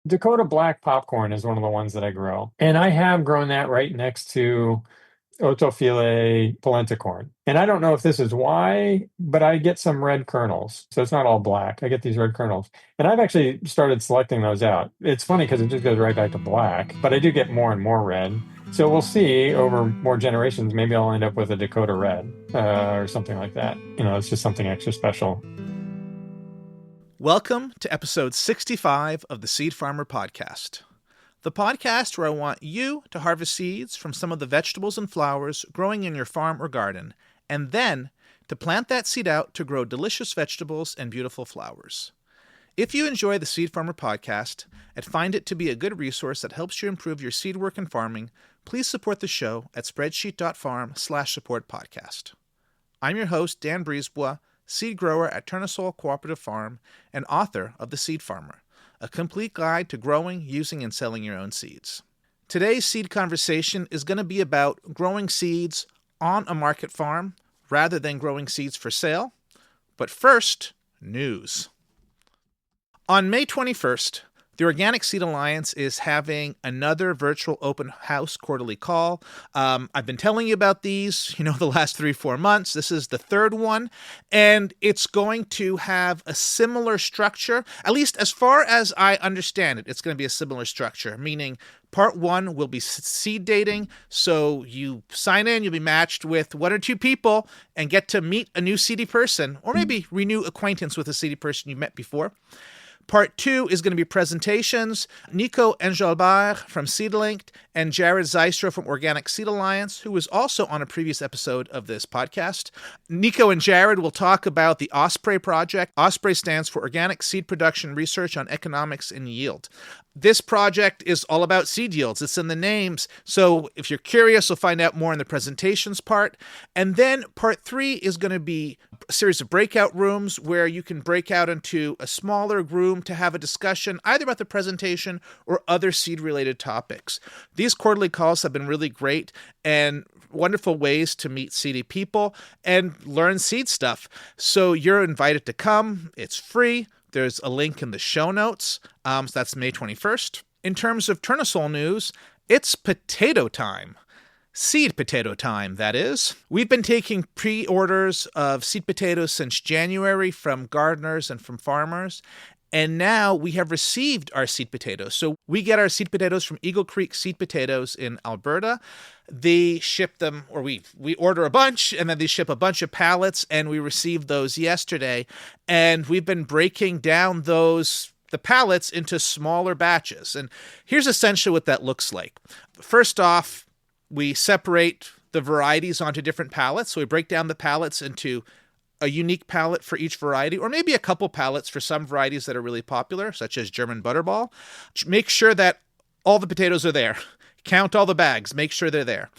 Dakota black popcorn is one of the ones that I grow. And I have grown that right next to Otophylle polenta corn. And I don't know if this is why, but I get some red kernels. So it's not all black. I get these red kernels. And I've actually started selecting those out. It's funny because it just goes right back to black, but I do get more and more red. So we'll see over more generations. Maybe I'll end up with a Dakota red or something like that. It's just something extra special. Welcome to episode 65 of the Seed Farmer Podcast, the podcast where I want you to harvest seeds from some of the vegetables and flowers growing in your farm or garden, and then to plant that seed out to grow delicious vegetables and beautiful flowers. If you enjoy the Seed Farmer Podcast and find it to be a good resource that helps you improve your seed work and farming, please support the show at spreadsheet.farm/support-podcast. I'm your host, Dan Brisebois, seed grower at Tournesol Cooperative Farm and author of The Seed Farmer, a complete guide to growing, using, and selling your own seeds. Today's seed conversation is going to be about growing seeds on a market farm rather than growing seeds for sale. But first, news. On May 21st, the Organic Seed Alliance is having another virtual open house quarterly call. I've been telling you about these, the last 3-4 months. This is the third one, and it's going to have a similar structure, at least as far as I understand it. It's going to be a similar structure, meaning part one will be seed dating. So you sign in, you'll be matched with 1 or 2 people and get to meet a new seedy person, or maybe renew acquaintance with a seedy person you met before. Part 2 is going to be presentations. Nico Engelbert from SeedLinked and Jared Zeistra from Organic Seed Alliance, who was also on a previous episode of this podcast. Nico and Jared will talk about the Osprey project. Osprey stands for Organic Seed Production Research on Economics and Yield. This project is all about seed yields. It's in the names. So if you're curious, you'll find out more in the presentations part. And then part 3 is going to be a series of breakout rooms where you can break out into a smaller room to have a discussion either about the presentation or other seed-related topics. These quarterly calls have been really great and wonderful ways to meet seedy people and learn seed stuff. So you're invited to come. It's free. There's a link in the show notes. So that's May 21st. In terms of Tournesol news, it's potato time. Seed potato time, that is. We've been taking pre-orders of seed potatoes since January from gardeners and from farmers. And now we have received our seed potatoes. So we get our seed potatoes from Eagle Creek Seed Potatoes in Alberta. They ship them, or we order a bunch, and then they ship a bunch of pallets, and we received those yesterday. And we've been breaking down the pallets into smaller batches. And here's essentially what that looks like. First off, we separate the varieties onto different pallets. So we break down the pallets into a unique pallet for each variety, or maybe a couple pallets for some varieties that are really popular, such as German Butterball. Make sure that all the potatoes are there. Count all the bags. Make sure they're there.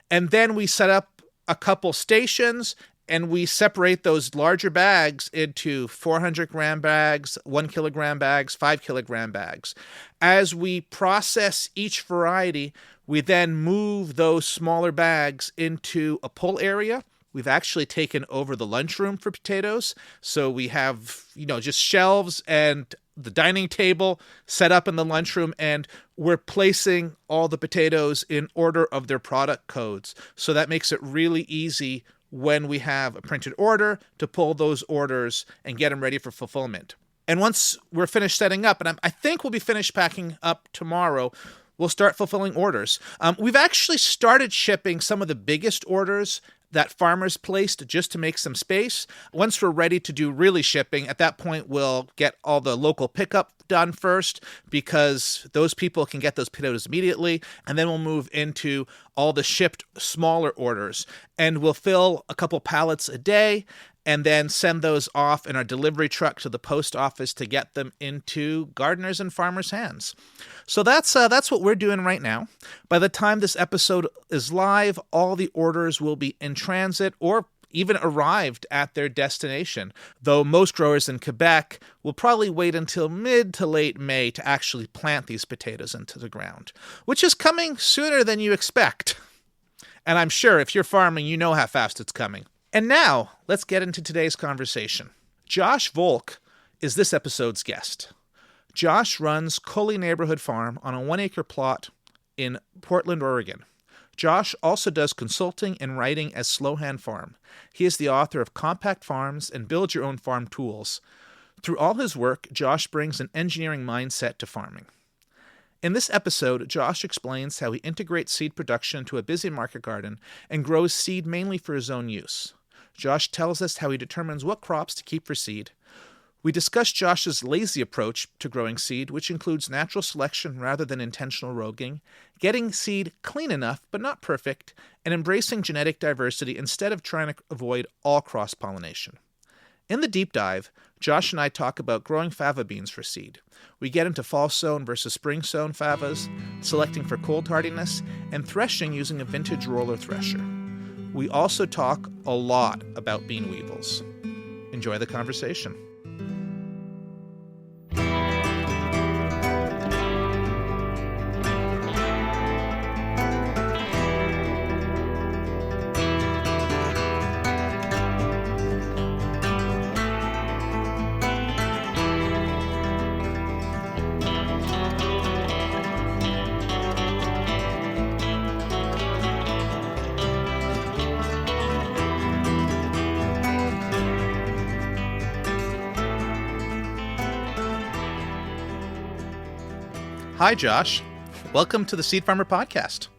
And then we set up a couple stations, and we separate those larger bags into 400-gram bags, 1-kilogram bags, 5-kilogram bags. As we process each variety, we then move those smaller bags into a pull area. We've actually taken over the lunchroom for potatoes. So we have, just shelves and the dining table set up in the lunchroom, and we're placing all the potatoes in order of their product codes. So that makes it really easy when we have a printed order to pull those orders and get them ready for fulfillment. And once we're finished setting up, and I think we'll be finished packing up tomorrow, we'll start fulfilling orders. We've actually started shipping some of the biggest orders that farmers placed just to make some space. Once we're ready to do really shipping, at that point, we'll get all the local pickup done first, because those people can get those potatoes immediately. And then we'll move into all the shipped smaller orders. And we'll fill a couple pallets a day and then send those off in our delivery truck to the post office to get them into gardeners and farmers' hands. So that's what we're doing right now. By the time this episode is live, all the orders will be in transit or even arrived at their destination, though most growers in Quebec will probably wait until mid to late May to actually plant these potatoes into the ground, which is coming sooner than you expect. And I'm sure if you're farming, you know how fast it's coming. And now, let's get into today's conversation. Josh Volk is this episode's guest. Josh runs Cully Neighborhood Farm on a 1-acre plot in Portland, Oregon. Josh also does consulting and writing as Slowhand Farm. He is the author of Compact Farms and Build Your Own Farm Tools. Through all his work, Josh brings an engineering mindset to farming. In this episode, Josh explains how he integrates seed production into a busy market garden and grows seed mainly for his own use. Josh tells us how he determines what crops to keep for seed. We discuss Josh's lazy approach to growing seed, which includes natural selection rather than intentional roguing, getting seed clean enough but not perfect, and embracing genetic diversity instead of trying to avoid all cross-pollination. In the deep dive, Josh and I talk about growing fava beans for seed. We get into fall-sown versus spring-sown favas, selecting for cold hardiness, and threshing using a vintage roller thresher. We also talk a lot about bean weevils. Enjoy the conversation. Hi, Josh. Welcome to the Seed Farmer Podcast.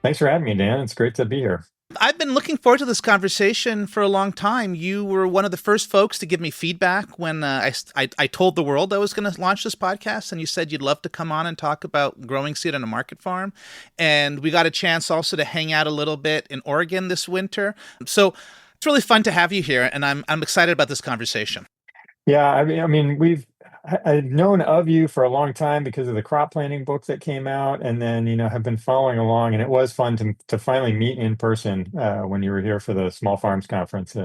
Thanks for having me, Dan. It's great to be here. I've been looking forward to this conversation for a long time. You were one of the first folks to give me feedback when I told the world I was going to launch this podcast, and you said you'd love to come on and talk about growing seed on a market farm. And we got a chance also to hang out a little bit in Oregon this winter. So it's really fun to have you here, and I'm excited about this conversation. Yeah, I've known of you for a long time because of the crop planting book that came out, and then have been following along. And it was fun to finally meet in person when you were here for the Small Farms Conference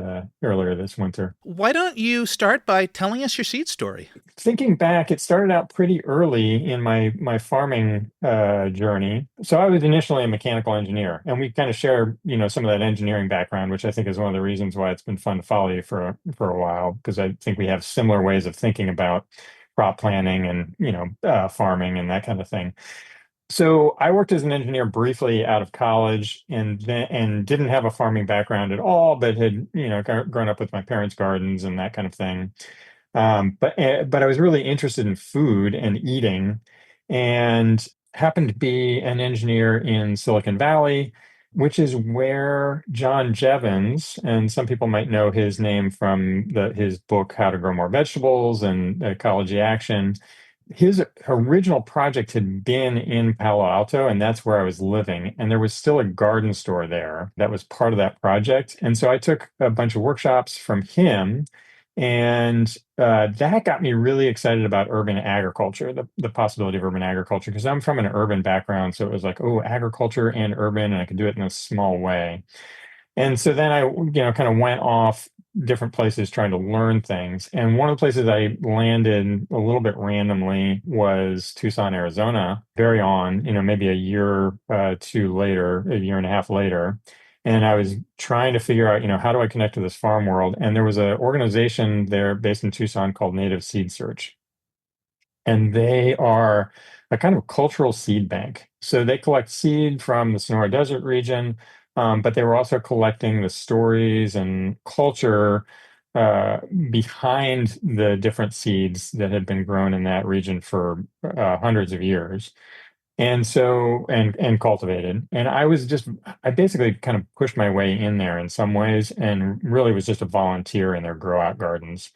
earlier this winter. Why don't you start by telling us your seed story? Thinking back, it started out pretty early in my farming journey. So I was initially a mechanical engineer, and we kind of share some of that engineering background, which I think is one of the reasons why it's been fun to follow you for a while, because I think we have similar ways of thinking about crop planning and farming and that kind of thing. So I worked as an engineer briefly out of college, and didn't have a farming background at all, but had grown up with my parents' gardens and that kind of thing. But I was really interested in food and eating, and happened to be an engineer in Silicon Valley, which is where John Jevons, and some people might know his name from his book How to Grow More Vegetables and Ecology Action. His original project had been in Palo Alto, and that's where I was living. And there was still a garden store there that was part of that project. And so I took a bunch of workshops from him, and that got me really excited about urban agriculture, the possibility of urban agriculture, because I'm from an urban background. So it was like, oh, agriculture and urban, and I could do it in a small way. And so then I, kind of went off different places trying to learn things. And one of the places I landed a little bit randomly was Tucson, Arizona, very on, maybe a year, two later, a year and a half later. And I was trying to figure out, how do I connect to this farm world? And there was an organization there based in Tucson called Native Seed Search. And they are a kind of cultural seed bank. So they collect seed from the Sonora Desert region, but they were also collecting the stories and culture behind the different seeds that had been grown in that region for hundreds of years. And so, and cultivated. And I basically kind of pushed my way in there in some ways, and really was just a volunteer in their grow out gardens.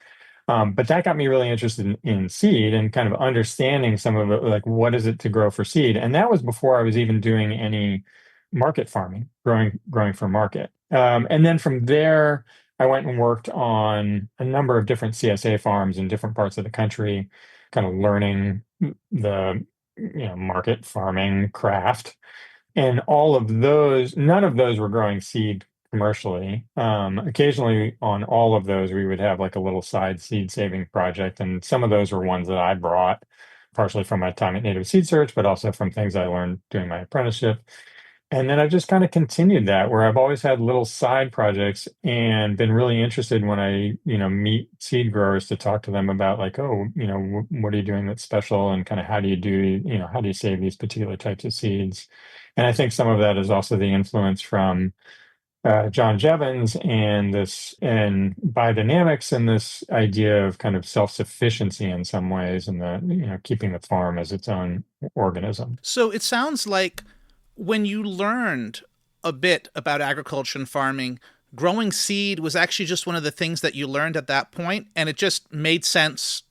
But that got me really interested in seed and kind of understanding some of it, like what is it to grow for seed? And that was before I was even doing any market farming, growing for market. And then from there, I went and worked on a number of different CSA farms in different parts of the country, kind of learning the market farming craft. And all of those, none of those were growing seed commercially. Occasionally on all of those, we would have like a little side seed saving project. And some of those were ones that I brought partially from my time at Native Seed Search, but also from things I learned doing my apprenticeship. And then I've just kind of continued that where I've always had little side projects and been really interested when I meet seed growers to talk to them about like, oh, what are you doing that's special and kind of how do you save these particular types of seeds? And I think some of that is also the influence from John Jevons and this and biodynamics and this idea of kind of self-sufficiency in some ways and the keeping the farm as its own organism. So it sounds like when you learned a bit about agriculture and farming, growing seed was actually just one of the things that you learned at that point, and it just made sense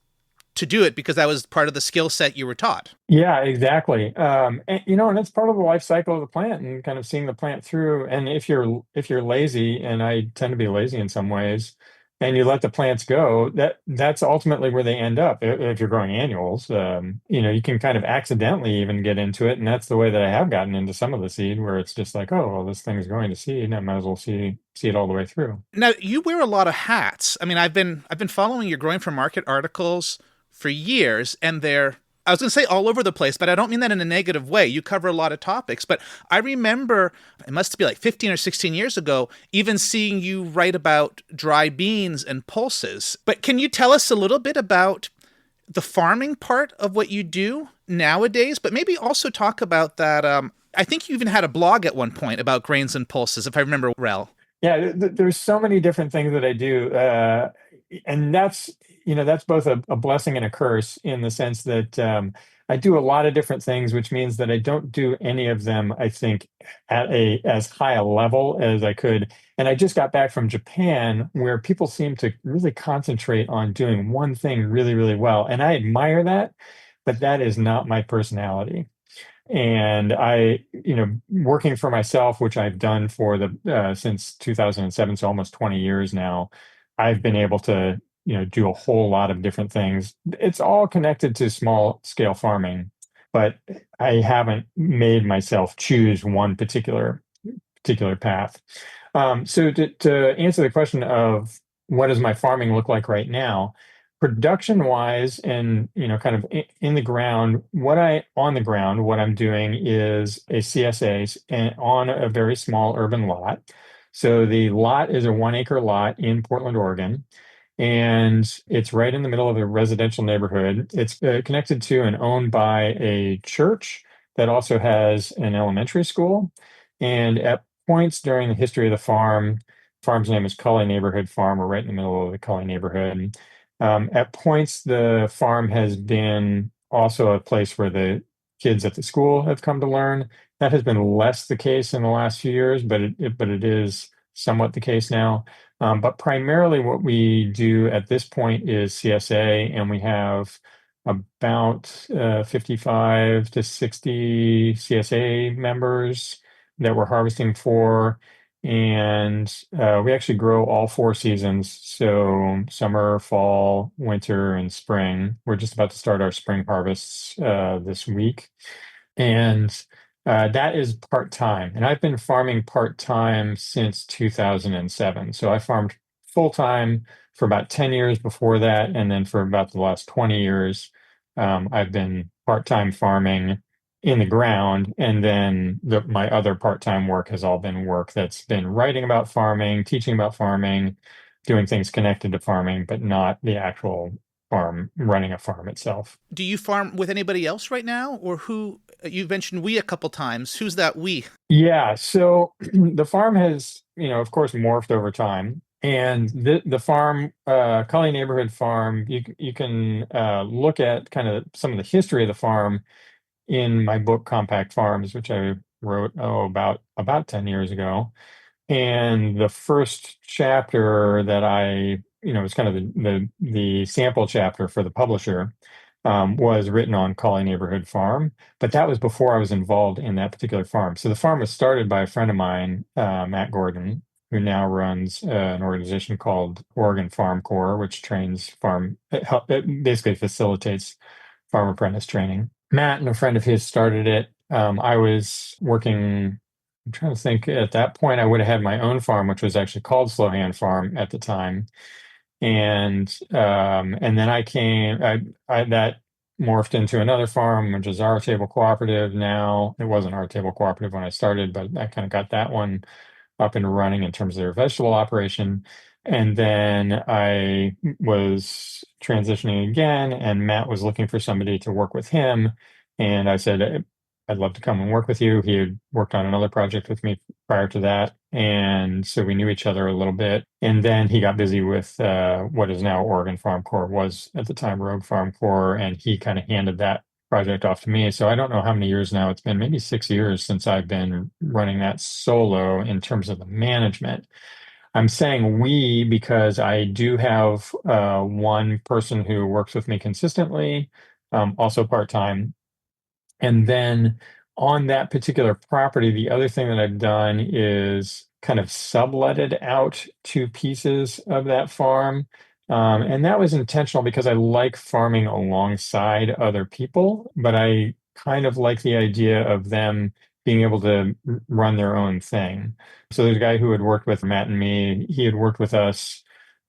to do it because that was part of the skill set you were taught. Yeah, exactly. And it's part of the life cycle of the plant and kind of seeing the plant through. And if you're lazy, and I tend to be lazy in some ways, and you let the plants go, that's ultimately where they end up. If you're growing annuals, you can kind of accidentally even get into it, and that's the way that I have gotten into some of the seed, where it's just like, oh, well, this thing's going to seed, I might as well see it all the way through. Now, you wear a lot of hats. I mean, I've been following your Growing for Market articles for years, and they're, I was going to say all over the place, but I don't mean that in a negative way. You cover a lot of topics, but I remember it must be like 15 or 16 years ago, even seeing you write about dry beans and pulses. But can you tell us a little bit about the farming part of what you do nowadays, but maybe also talk about that? I think you even had a blog at one point about grains and pulses, if I remember well. Yeah, there's so many different things that I do, and that's both a blessing and a curse in the sense that I do a lot of different things, which means that I don't do any of them, I think, at a as high a level as I could. And I just got back from Japan, where people seem to really concentrate on doing one thing really, really well, and I admire that, but that is not my personality. And working for myself, which I've done for the since 2007, so almost 20 years now, I've been able to do a whole lot of different things. It's all connected to small scale farming, but I haven't made myself choose one particular path. So to answer the question of what does my farming look like right now, production wise and kind of in the ground, on the ground, what I'm doing is a CSA and on a very small urban lot. So the lot is a 1 acre lot in Portland, Oregon, and it's right in the middle of a residential neighborhood. It's connected to and owned by a church that also has an elementary school. And at points during the history of the farm's name is Cully Neighborhood Farm. We're right in the middle of the Cully neighborhood. At points, the farm has been also a place where the kids at the school have come to learn. That has been less the case in the last few years, but it is somewhat the case now. But primarily, what we do at this point is CSA, and we have about 55 to 60 CSA members that we're harvesting for. And we actually grow all 4 seasons. So summer, fall, winter, and spring. We're just about to start our spring harvests this week. And that is part-time. And I've been farming part-time since 2007. So I farmed full-time for about 10 years before that. And then for about the last 20 years, I've been part-time farming in the ground, and then my other part-time work has all been work that's been writing about farming, teaching about farming, doing things connected to farming, but not the actual farm, running a farm itself. Do you farm with anybody else right now, or who? You've mentioned we a couple times. Who's that we? Yeah, so the farm has, of course, morphed over time. And the farm, Cully Neighborhood Farm, you can look at kind of some of the history of the farm in my book Compact Farms, which I wrote about 10 years ago. And the first chapter that was kind of the sample chapter for the publisher, was written on Cully Neighborhood Farm, but that was before I was involved in that particular farm. So the farm was started by a friend of mine, Matt Gordon, who now runs an organization called Oregon Farm Corps, which it basically facilitates farm apprentice training. Matt and a friend of his started it. I was working, I'm trying to think, at that point, I would have had my own farm, which was actually called Slow Hand Farm at the time. And then I came, I that morphed into another farm, which is our table cooperative now. It wasn't our table cooperative when I started, but I kind of got that one up and running in terms of their vegetable operation. And then I was transitioning again, and Matt was looking for somebody to work with him. And I said, I'd love to come and work with you. He had worked on another project with me prior to that. And so we knew each other a little bit. And then he got busy with what is now Oregon Farm Corps, was at the time Rogue Farm Corps, and he kind of handed that project off to me. So I don't know how many years now. It's been maybe 6 years since I've been running that solo in terms of the management. I'm saying we because I do have one person who works with me consistently, also part-time. And then on that particular property, the other thing that I've done is kind of subletted out two pieces of that farm. And that was intentional because I like farming alongside other people, but I kind of like the idea of them being able to run their own thing. So there's a guy who had worked with Matt and me. He had worked with us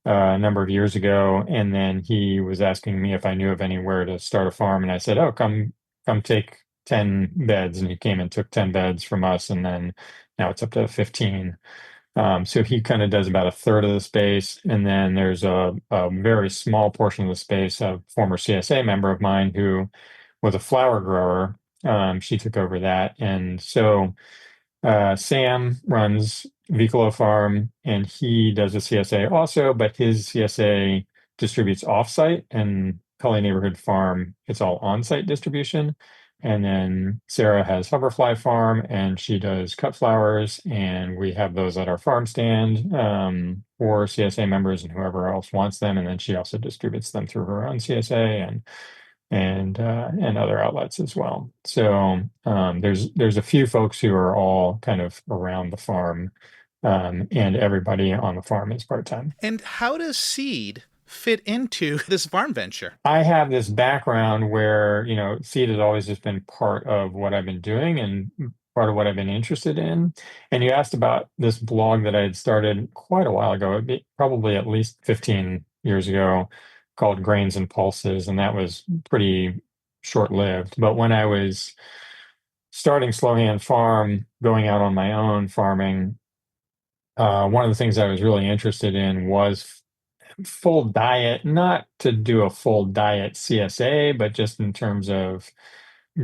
a number of years ago, and then he was asking me if I knew of anywhere to start a farm, and I said, "Oh, come take 10 beds," and he came and took 10 beds from us, and then now it's up to 15. So he kind of does about a third of the space, and then there's a very small portion of the space. A former CSA member of mine who was a flower grower, she took over that, and so Sam runs Vicolo Farm, and he does a CSA also, but his CSA distributes offsite, and Cully Neighborhood Farm, it's all on-site distribution. And then Sarah has Hoverfly Farm, and she does cut flowers, and we have those at our farm stand for CSA members and whoever else wants them. And then she also distributes them through her own CSA and other outlets as well. So there's a few folks who are all kind of around the farm, and everybody on the farm is part-time. And how does seed fit into this farm venture? I have this background where, seed has always just been part of what I've been doing and part of what I've been interested in. And you asked about this blog that I had started quite a while ago, it'd be probably at least 15 years ago, called Grains and Pulses, and that was pretty short-lived. But when I was starting Slow Hand Farm, going out on my own farming, one of the things I was really interested in was full diet, not to do a full diet CSA, but just in terms of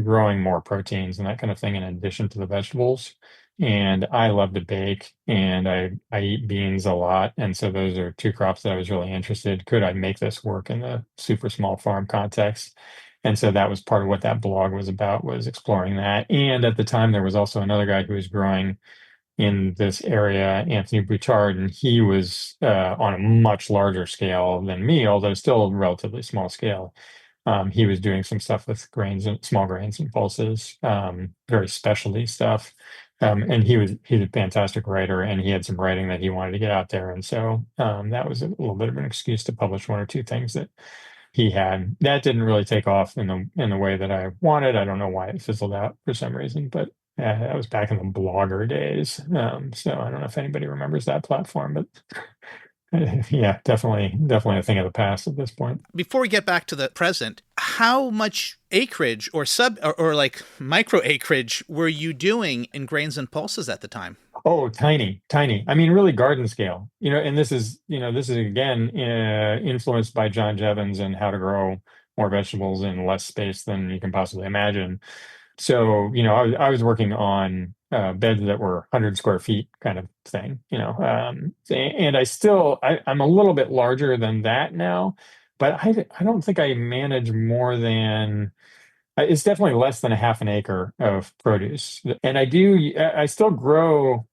growing more proteins and that kind of thing in addition to the vegetables. And I love to bake, and I eat beans a lot. And so those are two crops that I was really interested. Could I make this work in the super small farm context? And so that was part of what that blog was about, was exploring that. And at the time, there was also another guy who was growing in this area, Anthony Bouchard, and he was on a much larger scale than me, although still relatively small scale. He was doing some stuff with grains and small grains and pulses, very specialty stuff. And he's a fantastic writer, and he had some writing that he wanted to get out there. And so that was a little bit of an excuse to publish one or two things that he had. That didn't really take off in the way that I wanted. I don't know why it fizzled out for some reason, but that was back in the blogger days. So I don't know if anybody remembers that platform, but yeah, definitely a thing of the past at this point. Before we get back to the present, how much acreage or like micro acreage were you doing in Grains and Pulses at the time? Oh, tiny. I mean, really garden scale. And this is again influenced by John Jevons and How to Grow More Vegetables in Less Space Than You Can Possibly Imagine. So, I was working on beds that were 100 square feet kind of thing, and I'm a little bit larger than that now, but I don't think I manage more than, it's definitely less than a half an acre of produce. And I still grow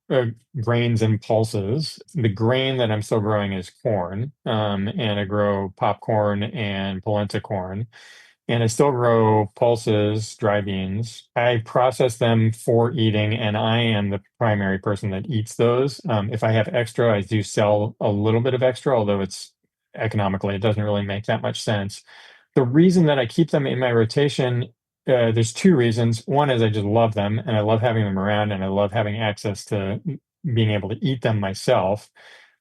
grains and pulses. The grain that I'm still growing is corn, and I grow popcorn and polenta corn. And I still grow pulses, dry beans. I process them for eating, and I am the primary person that eats those. If I have extra, I do sell a little bit of extra, although it's economically, it doesn't really make that much sense. The reason that I keep them in my rotation, there's two reasons. One is I just love them, and I love having them around, and I love having access to being able to eat them myself.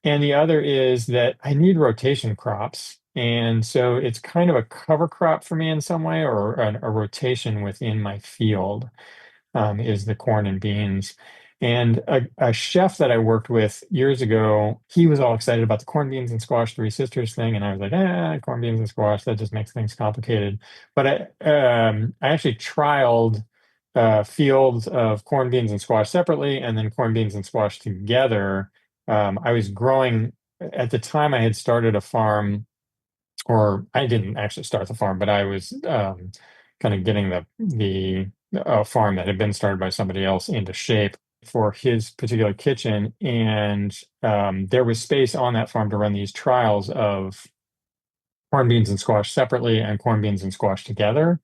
And the other is that I need rotation crops. And so it's kind of a cover crop for me in some way, or a rotation within my field, is the corn and beans. And a chef that I worked with years ago, he was all excited about the corn, beans, and squash Three Sisters thing. And I was like, corn, beans, and squash, that just makes things complicated. But I actually trialed fields of corn, beans, and squash separately, and then corn, beans, and squash together. I was growing, at the time, I had started a farm, or I didn't actually start the farm, but I was kind of getting the farm that had been started by somebody else into shape for his particular kitchen. And there was space on that farm to run these trials of corn, beans, and squash separately and corn, beans, and squash together.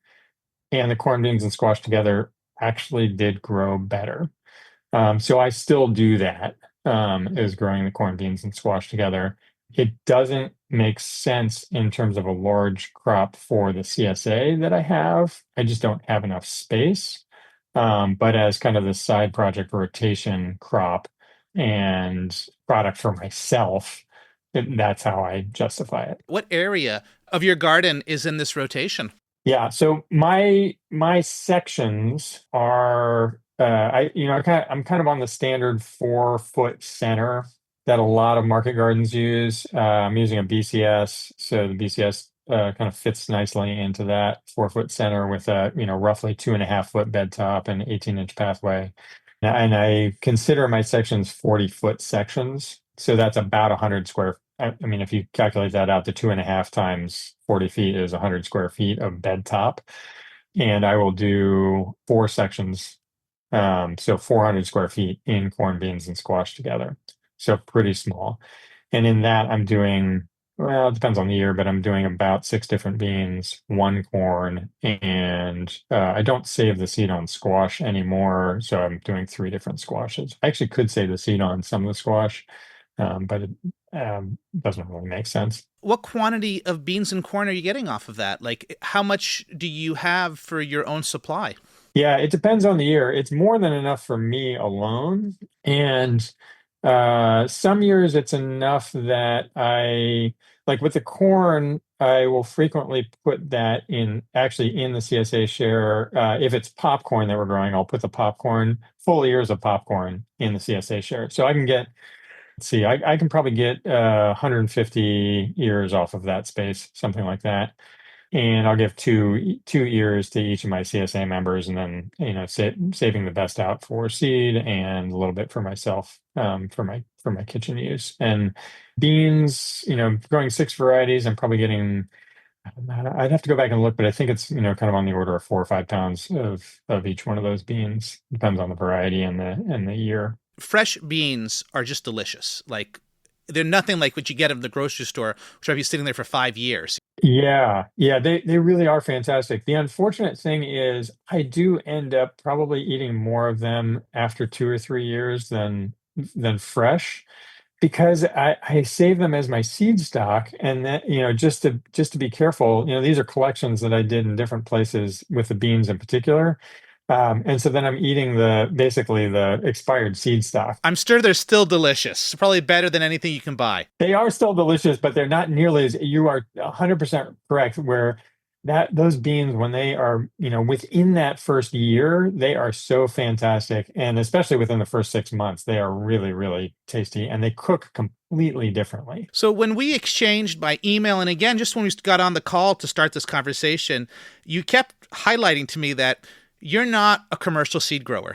And the corn, beans, and squash together actually did grow better. So I still do that, is growing the corn, beans, and squash together. It doesn't make sense in terms of a large crop for the CSA that I have. I just don't have enough space. But as kind of the side project rotation crop and product for myself, that's how I justify it. What area of your garden is in this rotation? Yeah, so my sections are I'm kind of on the standard 4 foot center that a lot of market gardens use. I'm using a BCS, so the BCS kind of fits nicely into that 4 foot center with a roughly 2.5 foot bed top and 18-inch pathway. And I consider my sections 40 foot sections, so that's about 100 square. I mean, if you calculate that out, the 2.5 times 40 feet is 100 square feet of bed top. And I will do 4 sections, so 400 square feet in corn, beans, and squash together. So pretty small. And in that, I'm doing, well, it depends on the year, but I'm doing about 6 different beans, 1 corn, and I don't save the seed on squash anymore. So I'm doing 3 different squashes. I actually could save the seed on some of the squash, but it doesn't really make sense. What quantity of beans and corn are you getting off of that? Like, how much do you have for your own supply? Yeah, it depends on the year. It's more than enough for me alone. And some years it's enough that like with the corn, I will frequently put that actually in the CSA share. If it's popcorn that we're growing, I'll put the popcorn, full ears of popcorn in the CSA share. So I can get, let's see, I can probably get 150 ears off of that space, something like that. And I'll give two ears to each of my CSA members, and then saving the best out for seed and a little bit for myself, for my kitchen use. And beans, growing 6 varieties, I'm probably getting. I'd have to go back and look, but I think it's kind of on the order of 4 or 5 pounds of each one of those beans. Depends on the variety and the year. Fresh beans are just delicious. Like, they're nothing like what you get at the grocery store, which might be sitting there for 5 years. Yeah, they really are fantastic. The unfortunate thing is I do end up probably eating more of them after 2 or 3 years than fresh, because I save them as my seed stock, and that just to be careful. These are collections that I did in different places with the beans in particular. And so then I'm eating basically the expired seed stock. I'm sure they're still delicious. Probably better than anything you can buy. They are still delicious, but they're not nearly as, you are 100% correct, where those beans, when they are, within that first year, they are so fantastic. And especially within the first 6 months, they are really, really tasty, and they cook completely differently. So when we exchanged by email, and again, just when we got on the call to start this conversation, you kept highlighting to me that you're not a commercial seed grower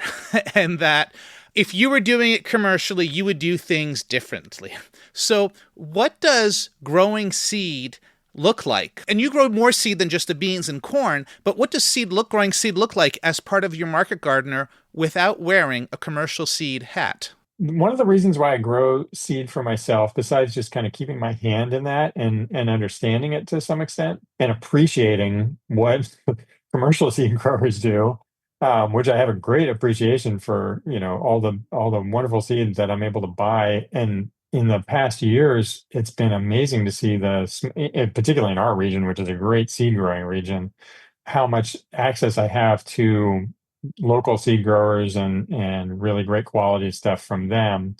and that if you were doing it commercially, you would do things differently. So what does growing seed look like? And you grow more seed than just the beans and corn, but what does growing seed look like as part of your market gardener without wearing a commercial seed hat? One of the reasons why I grow seed for myself, besides just kind of keeping my hand in that and understanding it to some extent and appreciating what commercial seed growers do, which I have a great appreciation for, all the wonderful seeds that I'm able to buy. And in the past years, it's been amazing to see particularly in our region, which is a great seed growing region, how much access I have to local seed growers and really great quality stuff from them.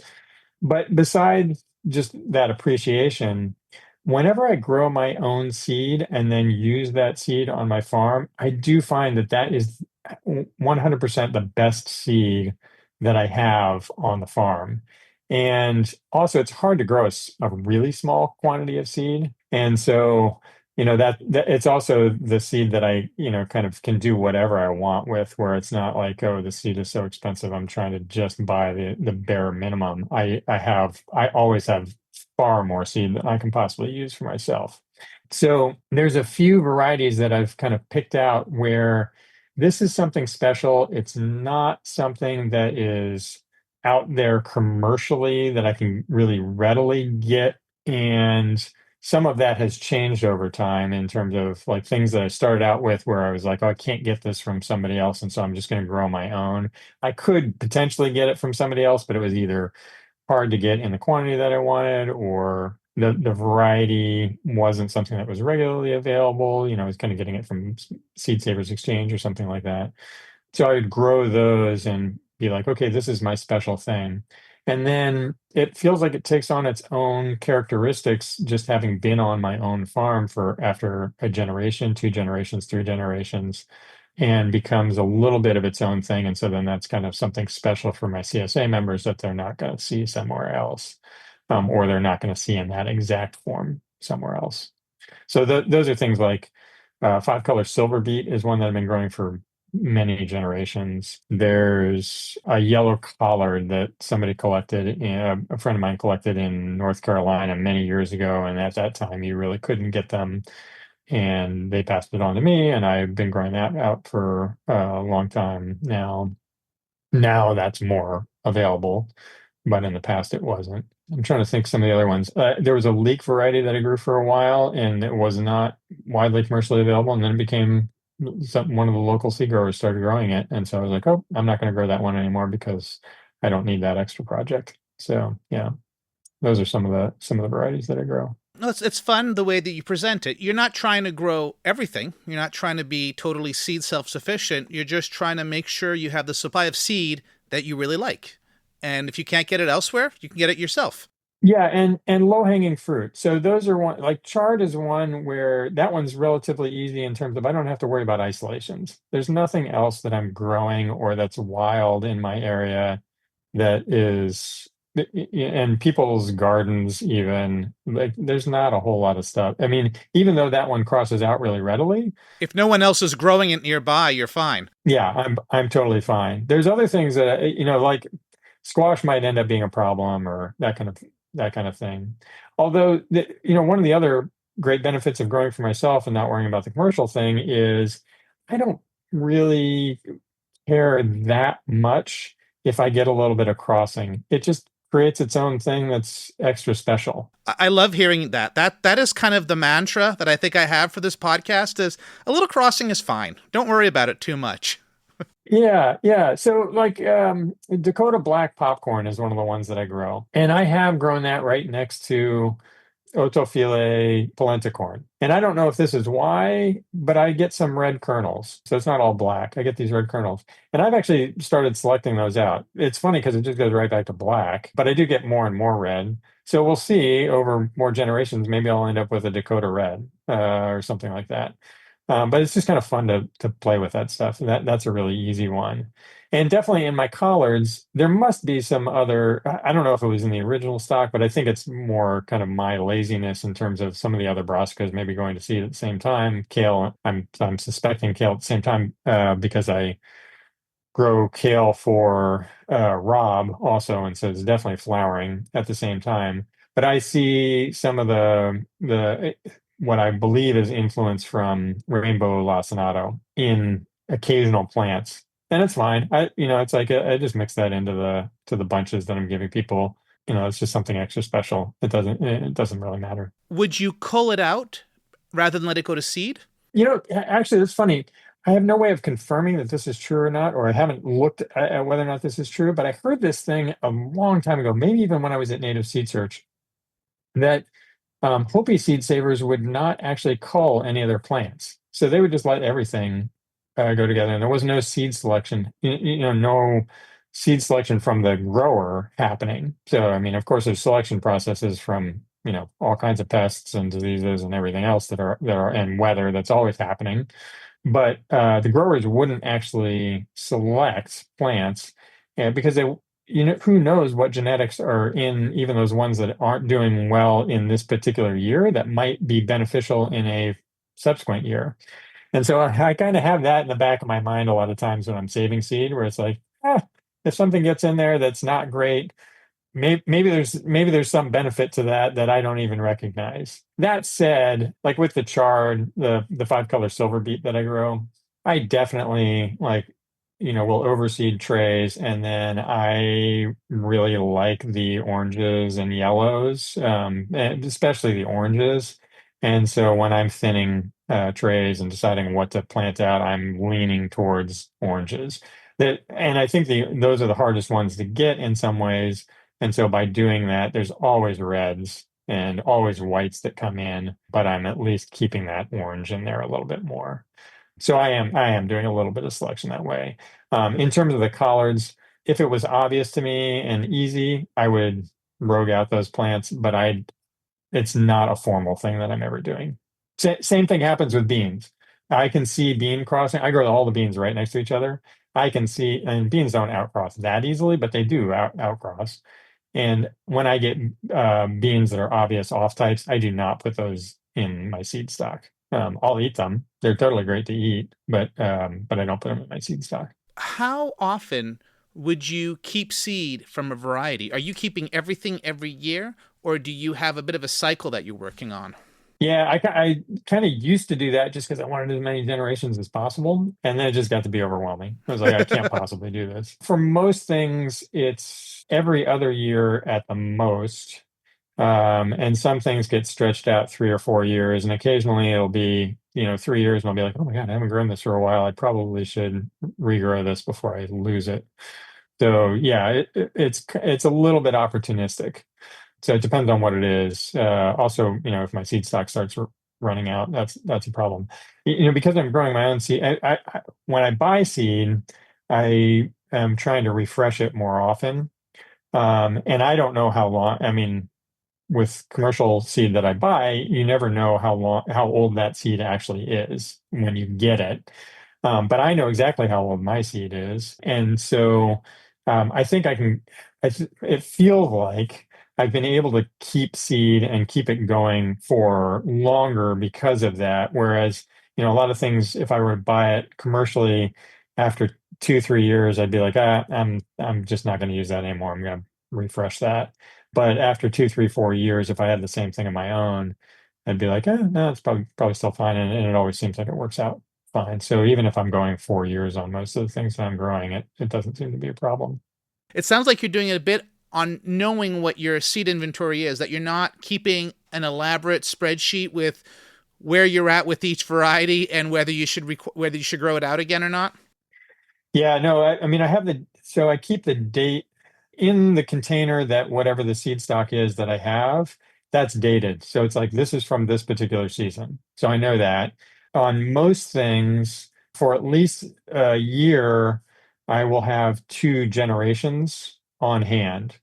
But besides just that appreciation. Whenever I grow my own seed and then use that seed on my farm, I do find that that is 100% the best seed that I have on the farm. And also, it's hard to grow a really small quantity of seed. And so, that it's also the seed that I, kind of can do whatever I want with, where it's not like, oh, the seed is so expensive, I'm trying to just buy the bare minimum. I always have far more seed than I can possibly use for myself. So there's a few varieties that I've kind of picked out where this is something special. It's not something that is out there commercially that I can really readily get. And some of that has changed over time in terms of like things that I started out with where I was like, oh, I can't get this from somebody else. And so I'm just going to grow my own. I could potentially get it from somebody else, but it was either hard to get in the quantity that I wanted, or the variety wasn't something that was regularly available. I was kind of getting it from Seed Savers Exchange or something like that. So I would grow those and be like, okay, this is my special thing. And then it feels like it takes on its own characteristics, just having been on my own farm for after a generation, 2 generations, 3 generations, and becomes a little bit of its own thing. And so then that's kind of something special for my CSA members that they're not going to see somewhere else, or they're not going to see in that exact form somewhere else. So those are things like five color silver beet is one that I've been growing for many generations. There's a yellow collard that somebody collected, a friend of mine collected in North Carolina many years ago. And at that time, you really couldn't get them. And they passed it on to me, and I've been growing that out for a long time now. Now that's more available, but in the past it wasn't. I'm trying to think some of the other ones. There was a leek variety that I grew for a while, and it was not widely commercially available. And then it became one of the local seed growers started growing it, and so I was like, oh, I'm not going to grow that one anymore because I don't need that extra project. So yeah, those are some of the varieties that I grow. No, it's fun the way that you present it. You're not trying to grow everything. You're not trying to be totally seed self-sufficient. You're just trying to make sure you have the supply of seed that you really like. And if you can't get it elsewhere, you can get it yourself. Yeah, and low hanging fruit. So those are one, like chard is one where that one's relatively easy in terms of I don't have to worry about isolations. There's nothing else that I'm growing or that's wild in my area that is in people's gardens even. Like there's not a whole lot of stuff. I mean, even though that one crosses out really readily, If no one else is growing it nearby, you're fine. yeah, I'm totally fine. There's other things that like squash might end up being a problem or that kind of thing. Although one of the other great benefits of growing for myself and not worrying about the commercial thing is I don't really care that much if I get a little bit of crossing. It just creates its own thing that's extra special. I love hearing that. That is kind of the mantra that I think I have for this podcast is a little crossing is fine. Don't worry about it too much. Yeah, yeah. So like Dakota black popcorn is one of the ones that I grow. And I have grown that right next to Otophylle polenta corn. And I don't know if this is why, but I get some red kernels. So it's not all black. I get these red kernels. And I've actually started selecting those out. It's funny because it just goes right back to black, but I do get more and more red. So we'll see over more generations. Maybe I'll end up with a Dakota red or something like that. But it's just kind of fun to play with that stuff. That's a really easy one. And definitely in my collards, there must be some other, I don't know if it was in the original stock, but I think it's more kind of my laziness in terms of some of the other brassicas maybe going to seed at the same time. Kale, I'm suspecting kale at the same time because I grow kale for Rob also, and so it's definitely flowering at the same time. But I see some of the what I believe is influence from rainbow lacinato in occasional plants, and it's fine. It's like I just mix that into the bunches that I'm giving people. It's just something extra special. It doesn't really matter. Would you cull it out rather than let it go to seed? Actually, it's funny. I have no way of confirming that this is true or not, or I haven't looked at whether or not this is true, but I heard this thing a long time ago, maybe even when I was at Native Seed Search, that Hopi seed savers would not actually cull any of their plants. So they would just let everything go together, and there was no seed selection. No seed selection from the grower happening. So, I mean, of course, there's selection processes from, all kinds of pests and diseases and everything else and weather that's always happening. But the growers wouldn't actually select plants because who knows what genetics are in even those ones that aren't doing well in this particular year that might be beneficial in a subsequent year. And so I kind of have that in the back of my mind a lot of times when I'm saving seed, where it's like, if something gets in there that's not great, maybe there's some benefit to that I don't even recognize. That said, like with the chard, the five color silver beet that I grow, I definitely will overseed trays, and then I really like the oranges and yellows, and especially the oranges. And so when I'm thinning trays and deciding what to plant out, I'm leaning towards oranges. And I think those are the hardest ones to get in some ways. And so by doing that, there's always reds and always whites that come in, but I'm at least keeping that orange in there a little bit more. So I am doing a little bit of selection that way. In terms of the collards, if it was obvious to me and easy, I would rogue out those plants, but it's not a formal thing that I'm ever doing. Same thing happens with beans. I can see bean crossing. I grow all the beans right next to each other. I can see, and beans don't outcross that easily, but they do outcross. And when I get beans that are obvious off types, I do not put those in my seed stock. I'll eat them; they're totally great to eat, but I don't put them in my seed stock. How often would you keep seed from a variety? Are you keeping everything every year, or do you have a bit of a cycle that you're working on? Yeah, I kind of used to do that just because I wanted as many generations as possible. And then it just got to be overwhelming. I was like, I can't possibly do this. For most things, it's every other year at the most. And some things get stretched out 3 or 4 years. And occasionally it'll be, 3 years, and I'll be like, oh my God, I haven't grown this for a while. I probably should regrow this before I lose it. So yeah, it's a little bit opportunistic. So it depends on what it is. Also, if my seed stock starts running out, that's a problem. Because I'm growing my own seed. When I buy seed, I am trying to refresh it more often. And I don't know how long. I mean, with commercial seed that I buy, you never know how old that seed actually is when you get it. But I know exactly how old my seed is, and so I think I can. It feels like I've been able to keep seed and keep it going for longer because of that. Whereas, a lot of things, if I were to buy it commercially after 2, 3 years, I'd be like, I'm just not going to use that anymore. I'm going to refresh that. But after 2, 3, 4 years, if I had the same thing of my own, I'd be like, no, it's probably still fine. And it always seems like it works out fine. So even if I'm going 4 years on most of the things that I'm growing, it doesn't seem to be a problem. It sounds like you're doing it a bit on knowing what your seed inventory is, that you're not keeping an elaborate spreadsheet with where you're at with each variety and whether you should whether you should grow it out again or not. Yeah, no, I mean, so I keep the date in the container that whatever the seed stock is that I have, that's dated. So it's like, this is from this particular season. So I know that. On most things, for at least a year, I will have 2 generations on hand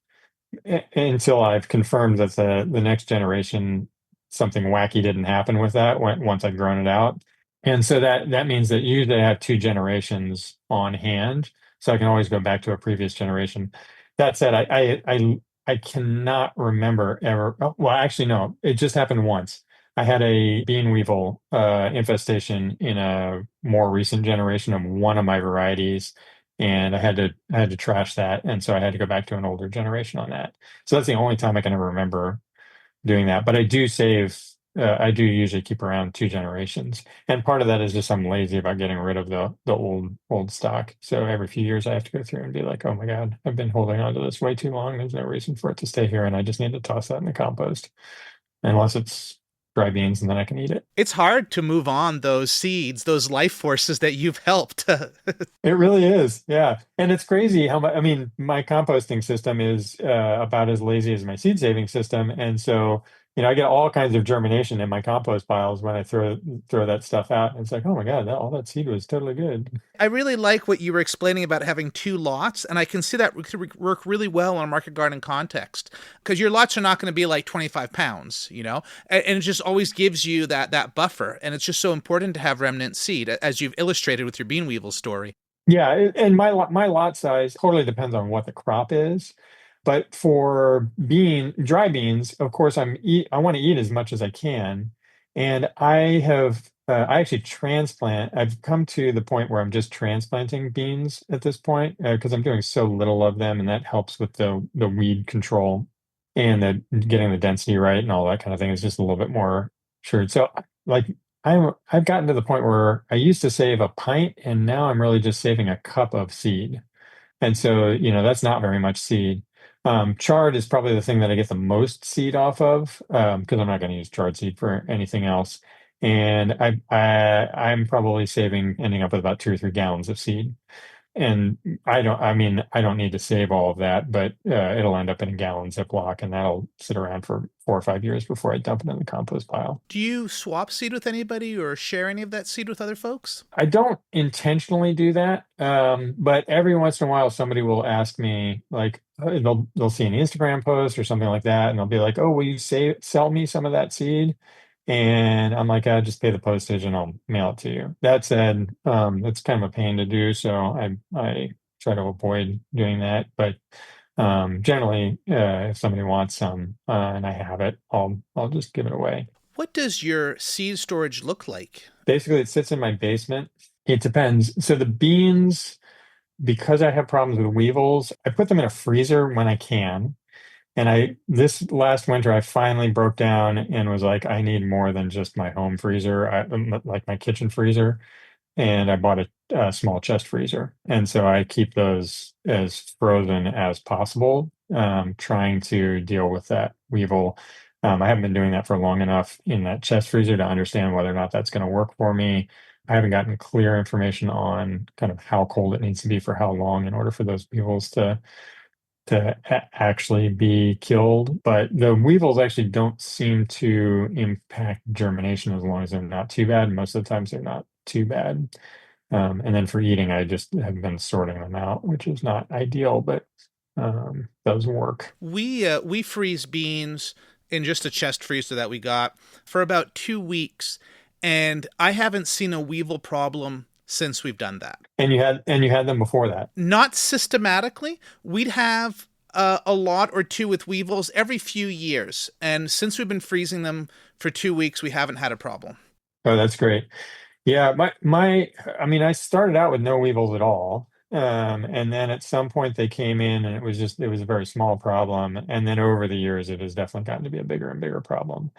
until I've confirmed that the next generation, something wacky didn't happen with that once I've grown it out. And so that means that usually I have 2 generations on hand, so I can always go back to a previous generation. That said, I cannot remember ever. Oh, well, actually, no, it just happened once. I had a bean weevil infestation in a more recent generation of one of my varieties, and I had to trash that, and so I had to go back to an older generation on that. So that's the only time I can ever remember doing that. But I do save. I do usually keep around 2 generations, and part of that is just I'm lazy about getting rid of the old stock. So every few years I have to go through and be like, oh my God, I've been holding on to this way too long. There's no reason for it to stay here, and I just need to toss that in the compost, unless it's dry beans, and then I can eat it. It's hard to move on those seeds, those life forces that you've helped. It really is, yeah. And it's crazy how much. I mean, my composting system is about as lazy as my seed saving system, and so I get all kinds of germination in my compost piles when I throw that stuff out. And it's like, oh my God, all that seed was totally good. I really like what you were explaining about having two lots, and I can see that could work really well in a market garden context because your lots are not going to be like 25 pounds, and it just always gives you that buffer, and it's just so important to have remnant seed, as you've illustrated with your bean weevil story. Yeah, and my lot size totally depends on what the crop is. But for dry beans, of course, I want to eat as much as I can, and I actually transplant. I've come to the point where I'm just transplanting beans at this point because I'm doing so little of them, and that helps with the weed control and the getting the density right and all that kind of thing. Is just a little bit more sure. So like I've gotten to the point where I used to save a pint, and now I'm really just saving a cup of seed. And so, that's not very much seed. Chard is probably the thing that I get the most seed off of, because I'm not going to use chard seed for anything else. And I'm probably ending up with about 2 or 3 gallons of seed. And I don't need to save all of that, but it'll end up in a gallon Ziploc, and that'll sit around for 4 or 5 years before I dump it in the compost pile. Do you swap seed with anybody or share any of that seed with other folks? I don't intentionally do that, but every once in a while, somebody will ask me, like, they'll see an Instagram post or something like that, and they'll be like, "Oh, will you sell me some of that seed?" And I'm like, "I just pay the postage and I'll mail it to you." That said, it's kind of a pain to do, so I try to avoid doing that. But generally, if somebody wants some and I have it, I'll just give it away. What does your seed storage look like? Basically, it sits in my basement. It depends. So the beans, because I have problems with weevils, I put them in a freezer when I can. And this last winter, I finally broke down and was like, I need more than just my home freezer, like my kitchen freezer. And I bought a small chest freezer. And so I keep those as frozen as possible, trying to deal with that weevil. I haven't been doing that for long enough in that chest freezer to understand whether or not that's going to work for me. I haven't gotten clear information on kind of how cold it needs to be for how long in order for those weevils to actually be killed. But the weevils actually don't seem to impact germination as long as they're not too bad. Most of the times they're not too bad. And then for eating, I just have been sorting them out, which is not ideal, but does work. We freeze beans in just a chest freezer that we got for about 2 weeks, and I haven't seen a weevil problem since we've done that. And you had them before that? Not systematically. We'd have a lot or two with weevils every few years, and since we've been freezing them for 2 weeks, we haven't had a problem. Oh, that's great. Yeah, I started out with no weevils at all. And then at some point they came in and it was a very small problem. And then over the years, it has definitely gotten to be a bigger and bigger problem.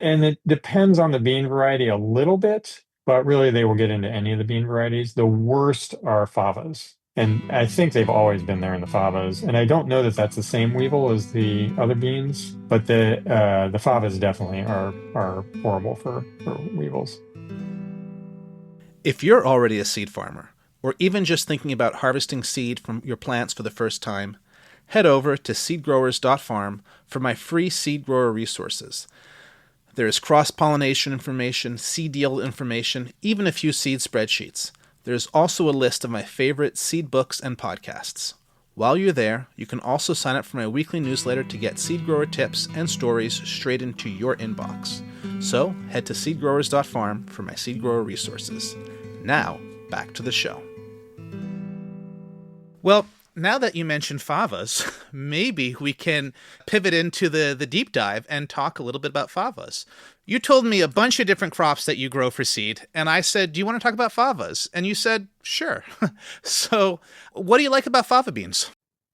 And it depends on the bean variety a little bit, but really they will get into any of the bean varieties. The worst are favas. And I think they've always been there in the favas. And I don't know that that's the same weevil as the other beans, but the favas definitely are horrible for weevils. If you're already a seed farmer, or even just thinking about harvesting seed from your plants for the first time, head over to seedgrowers.farm for my free seed grower resources. There is cross-pollination information, seed yield information, even a few seed spreadsheets. There's also a list of my favorite seed books and podcasts. While you're there, you can also sign up for my weekly newsletter to get seed grower tips and stories straight into your inbox. So head to seedgrowers.farm for my seed grower resources. Now, back to the show. Well, now that you mentioned favas, maybe we can pivot into the deep dive and talk a little bit about favas. You told me a bunch of different crops that you grow for seed, and I said, do you want to talk about favas? And you said, sure. So what do you like about fava beans?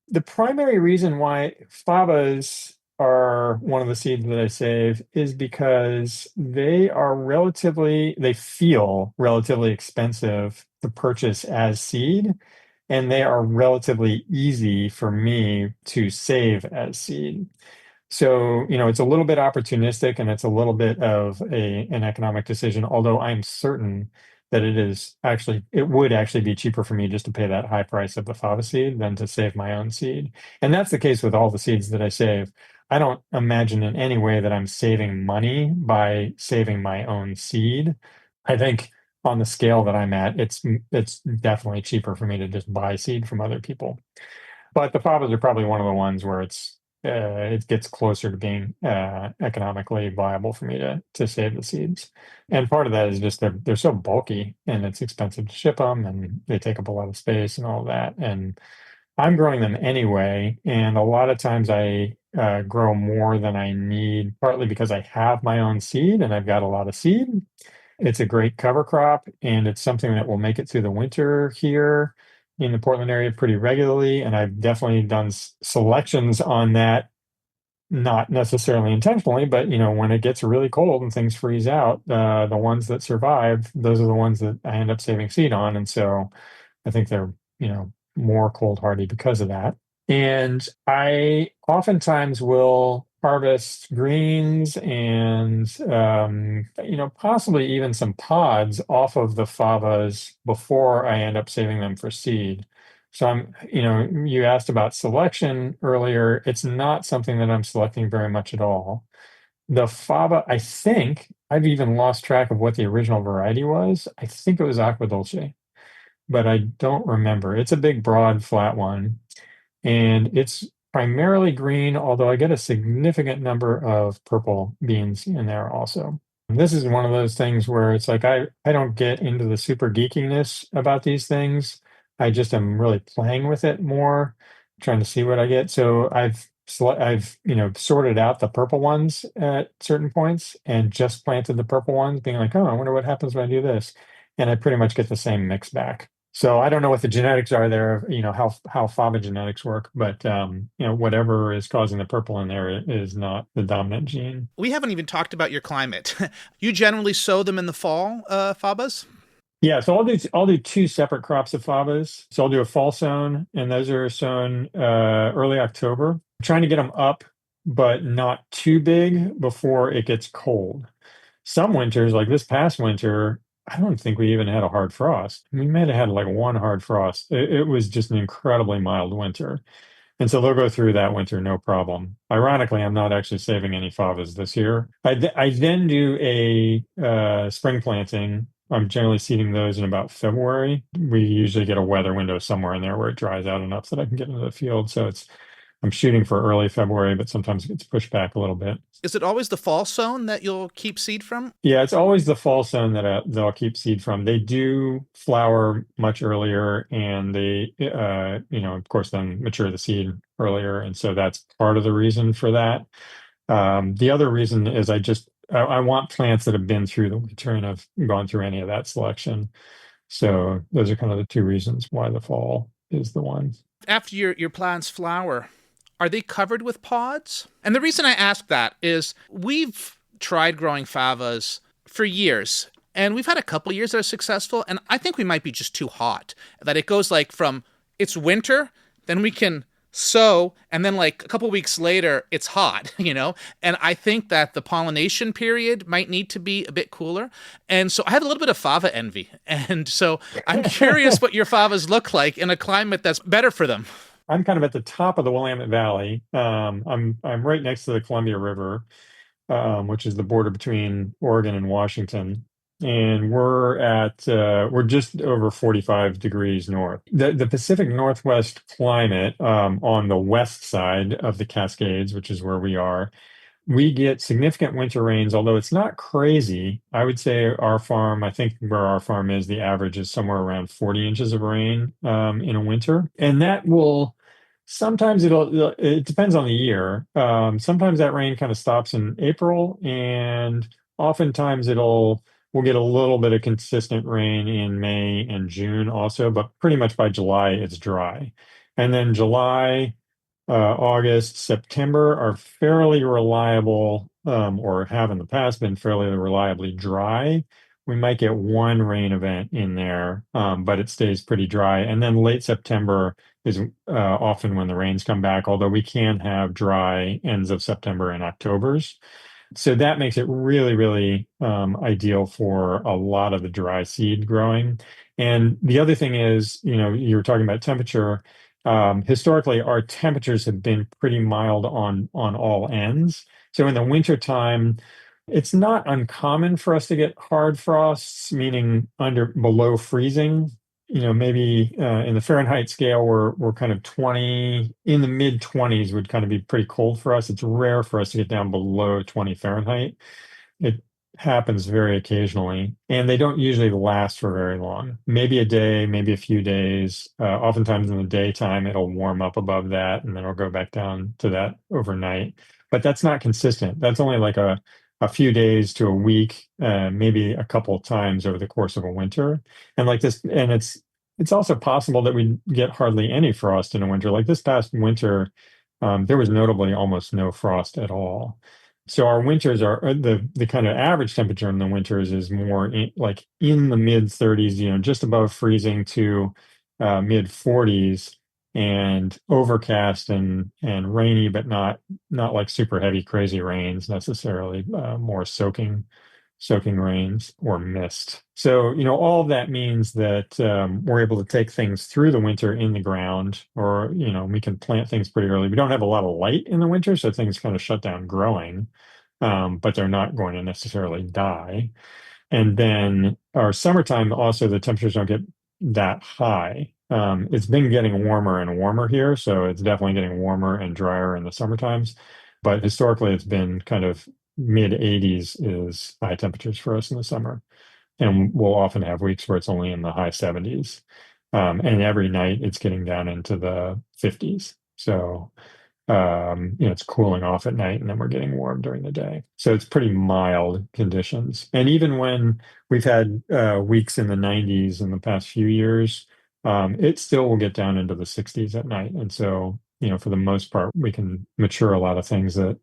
The primary reason why favas are one of the seeds that I save is because they feel relatively expensive to purchase as seed, and they are relatively easy for me to save as seed. So, it's a little bit opportunistic and it's a little bit of an economic decision, although I'm certain that it would actually be cheaper for me just to pay that high price of the fava seed than to save my own seed. And that's the case with all the seeds that I save. I don't imagine in any way that I'm saving money by saving my own seed. I think on the scale that I'm at, it's definitely cheaper for me to just buy seed from other people. But the favas are probably one of the ones where it gets closer to being economically viable for me to save the seeds. And part of that is just they're so bulky and it's expensive to ship them and they take up a lot of space and all that. And I'm growing them anyway, and a lot of times I grow more than I need, partly because I have my own seed and I've got a lot of seed. It's a great cover crop, and it's something that will make it through the winter here in the Portland area pretty regularly. And I've definitely done selections on that, not necessarily intentionally, but when it gets really cold and things freeze out, the ones that survive, those are the ones that I end up saving seed on. And so I think they're, more cold hardy because of that. And I oftentimes will harvest greens and, possibly even some pods off of the favas before I end up saving them for seed. So you asked about selection earlier. It's not something that I'm selecting very much at all. The fava, I think I've even lost track of what the original variety was. I think it was Aqua Dolce, but I don't remember. It's a big, broad, flat one, and it's primarily green, although I get a significant number of purple beans in there also. And this is one of those things where it's like I don't get into the super geekiness about these things. I just am really playing with it more, trying to see what I get. So I've sorted out the purple ones at certain points and just planted the purple ones, being like, oh, I wonder what happens when I do this. And I pretty much get the same mix back. So I don't know what the genetics are there, how fava genetics work, but whatever is causing the purple in there is not the dominant gene. We haven't even talked about your climate. You generally sow them in the fall, favas? Yeah, so I'll do two separate crops of favas. So I'll do a fall sown, and those are sown early October. I'm trying to get them up, but not too big before it gets cold. Some winters, like this past winter, I don't think we even had a hard frost. We may have had like one hard frost. It was just an incredibly mild winter. And so they'll go through that winter, no problem. Ironically, I'm not actually saving any favas this year. I then do a spring planting. I'm generally seeding those in about February. We usually get a weather window somewhere in there where it dries out enough that I can get into the field. So I'm shooting for early February, but sometimes it gets pushed back a little bit. Is it always the fall sown that you'll keep seed from? Yeah, it's always the fall sown that I'll keep seed from. They do flower much earlier, and they, of course, then mature the seed earlier, and so that's part of the reason for that. The other reason is I want plants that have been through the winter and have gone through any of that selection. So those are kind of the two reasons why the fall is the one. After your plants flower, are they covered with pods? And the reason I ask that is we've tried growing favas for years, and we've had a couple of years that are successful, and I think we might be just too hot. That it goes like from it's winter, then we can sow, and then like a couple of weeks later, it's hot, And I think that the pollination period might need to be a bit cooler. And so I have a little bit of fava envy. And so I'm curious what your favas look like in a climate that's better for them. I'm kind of at the top of the Willamette Valley. I'm right next to the Columbia River, which is the border between Oregon and Washington. And we're just over 45 degrees north. The Pacific Northwest climate, on the west side of the Cascades, which is where we are, we get significant winter rains, although it's not crazy. I would say I think where our farm is, the average is somewhere around 40 inches of rain in a winter. And that will sometimes it depends on the year. Sometimes that rain kind of stops in April, and oftentimes we'll get a little bit of consistent rain in May and June also, but pretty much by July it's dry. And then July, August, September are fairly reliable, or have in the past been fairly reliably dry. We might get one rain event in there, but it stays pretty dry. And then late September is often when the rains come back, although we can have dry ends of September and Octobers. So that makes it really, really ideal for a lot of the dry seed growing. And the other thing is, you were talking about temperature. Historically, our temperatures have been pretty mild on all ends. So in the wintertime, it's not uncommon for us to get hard frosts, meaning under below freezing. Maybe in the Fahrenheit scale, we're kind of 20 in the mid 20s would kind of be pretty cold for us. It's rare for us to get down below 20 Fahrenheit. It happens very occasionally, and they don't usually last for very long. Maybe a day, maybe a few days. Oftentimes in the daytime, it'll warm up above that, and then it'll go back down to that overnight. But that's not consistent. That's only like a few days to a week, maybe a couple of times over the course of a winter. And like this, and it's also possible that we get hardly any frost in a winter. Like this past winter, there was notably almost no frost at all. So our winters are the kind of average temperature in the winters is more like in the mid 30s, just above freezing to mid 40s, and overcast and rainy, but not like super heavy, crazy rains necessarily. More soaking rains or mist. So, all of that means that we're able to take things through the winter in the ground, or, we can plant things pretty early. We don't have a lot of light in the winter, so things kind of shut down growing, but they're not going to necessarily die. And then our summertime, also, the temperatures don't get that high. It's been getting warmer and warmer here, so it's definitely getting warmer and drier in the summer times. But historically, it's been kind of mid 80s is high temperatures for us in the summer. And we'll often have weeks where it's only in the high 70s. And every night it's getting down into the 50s. So it's cooling off at night and then we're getting warm during the day. So it's pretty mild conditions. And even when we've had weeks in the 90s in the past few years, it still will get down into the 60s at night. And so, for the most part, we can mature a lot of things that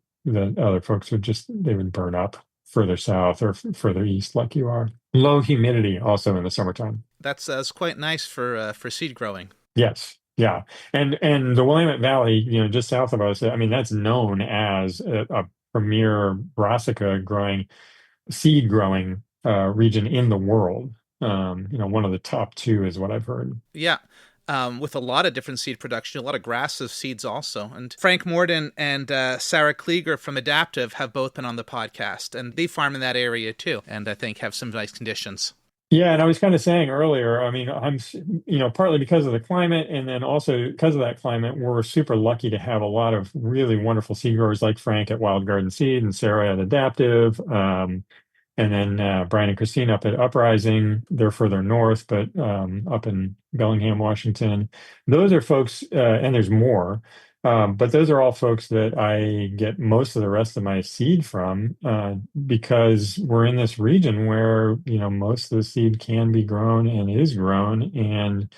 other folks they would burn up further south or further east like you are. Low humidity also in the summertime. That's quite nice for seed growing. Yes. Yeah. And the Willamette Valley, just south of us, I mean, that's known as a premier brassica seed growing region in the world. One of the top two is what I've heard. Yeah. With a lot of different seed production, a lot of grasses seeds also. And Frank Morden and Sarah Klieger from Adaptive have both been on the podcast, and they farm in that area too, and I think have some nice conditions. Yeah, and I was kind of saying earlier, I mean, partly because of the climate, and then also because of that climate, we're super lucky to have a lot of really wonderful seed growers like Frank at Wild Garden Seed and Sarah at Adaptive. And then Brian and Christine up at Uprising. They're further north, but up in Bellingham, Washington. Those are folks, and there's more, but those are all folks that I get most of the rest of my seed from because we're in this region where, most of the seed can be grown and is grown. And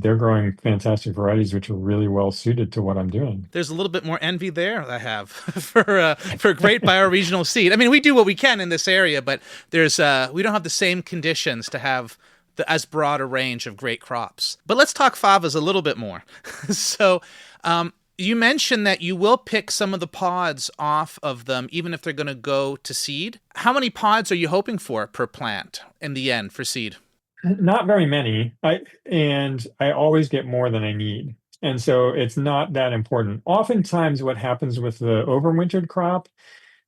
they're growing fantastic varieties, which are really well suited to what I'm doing. There's a little bit more envy there I have for great bioregional seed. I mean, we do what we can in this area, but we don't have the same conditions to have as broad a range of great crops. But let's talk favas a little bit more. So, you mentioned that you will pick some of the pods off of them, even if they're going to go to seed. How many pods are you hoping for per plant in the end for seed? Not very many. And I always get more than I need. And so it's not that important. Oftentimes what happens with the overwintered crop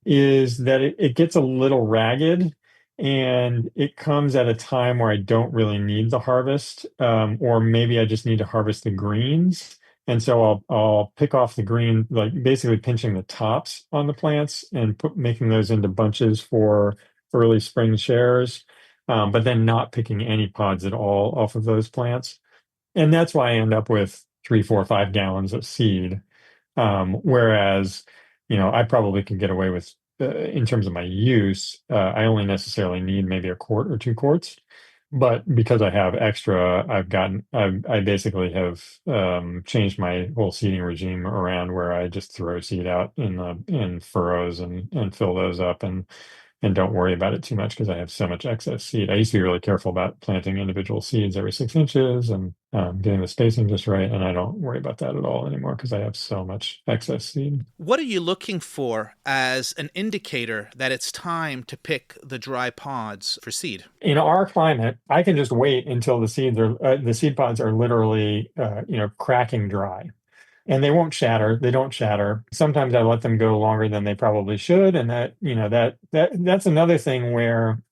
is that it gets a little ragged and it comes at a time where I don't really need the harvest, or maybe I just need to harvest the greens. And so I'll pick off the green, like basically pinching the tops on the plants and making those into bunches for early spring shares, but then not picking any pods at all off of those plants. And that's why I end up with 3, 4, 5 gallons of seed. Whereas, I probably could get away with, in terms of my use, I only necessarily need maybe a quart or 2 quarts. But because I have extra, I basically have changed my whole seeding regime around where I just throw seed out in furrows and fill those up and don't worry about it too much because I have so much excess seed. I used to be really careful about planting individual seeds every 6 inches and getting the spacing just right. And I don't worry about that at all anymore because I have so much excess seed. What are you looking for as an indicator that it's time to pick the dry pods for seed? In our climate, I can just wait until the seed pods are literally, cracking dry. And they won't shatter. They don't shatter. Sometimes I let them go longer than they probably should, and that's another thing where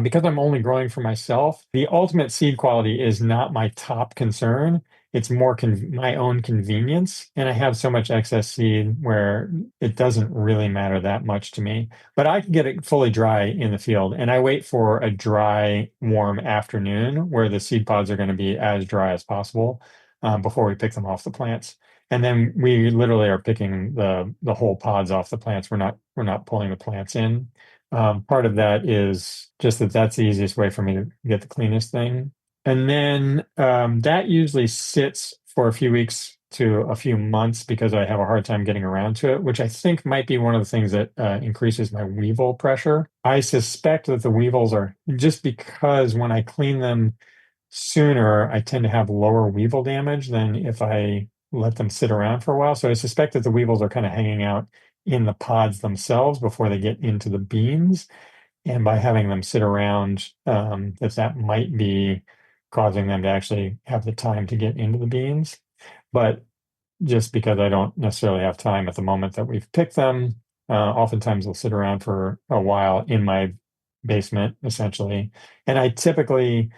because I'm only growing for myself, the ultimate seed quality is not my top concern. It's more my own convenience. And I have so much excess seed where it doesn't really matter that much to me. But I can get it fully dry in the field. And I wait for a dry, warm afternoon where the seed pods are going to be as dry as possible before we pick them off the plants. And then we literally are picking the whole pods off the plants. We're not pulling the plants in. Part of that is just that's the easiest way for me to get the cleanest thing. And then that usually sits for a few weeks to a few months because I have a hard time getting around to it, which I think might be one of the things that increases my weevil pressure. I suspect that the weevils are just because when I clean them sooner, I tend to have lower weevil damage than if I let them sit around for a while. So I suspect that the weevils are kind of hanging out in the pods themselves before they get into the beans. And by having them sit around, that might be causing them to actually have the time to get into the beans. But just because I don't necessarily have time at the moment that we've picked them, oftentimes they'll sit around for a while in my basement, essentially. And I typically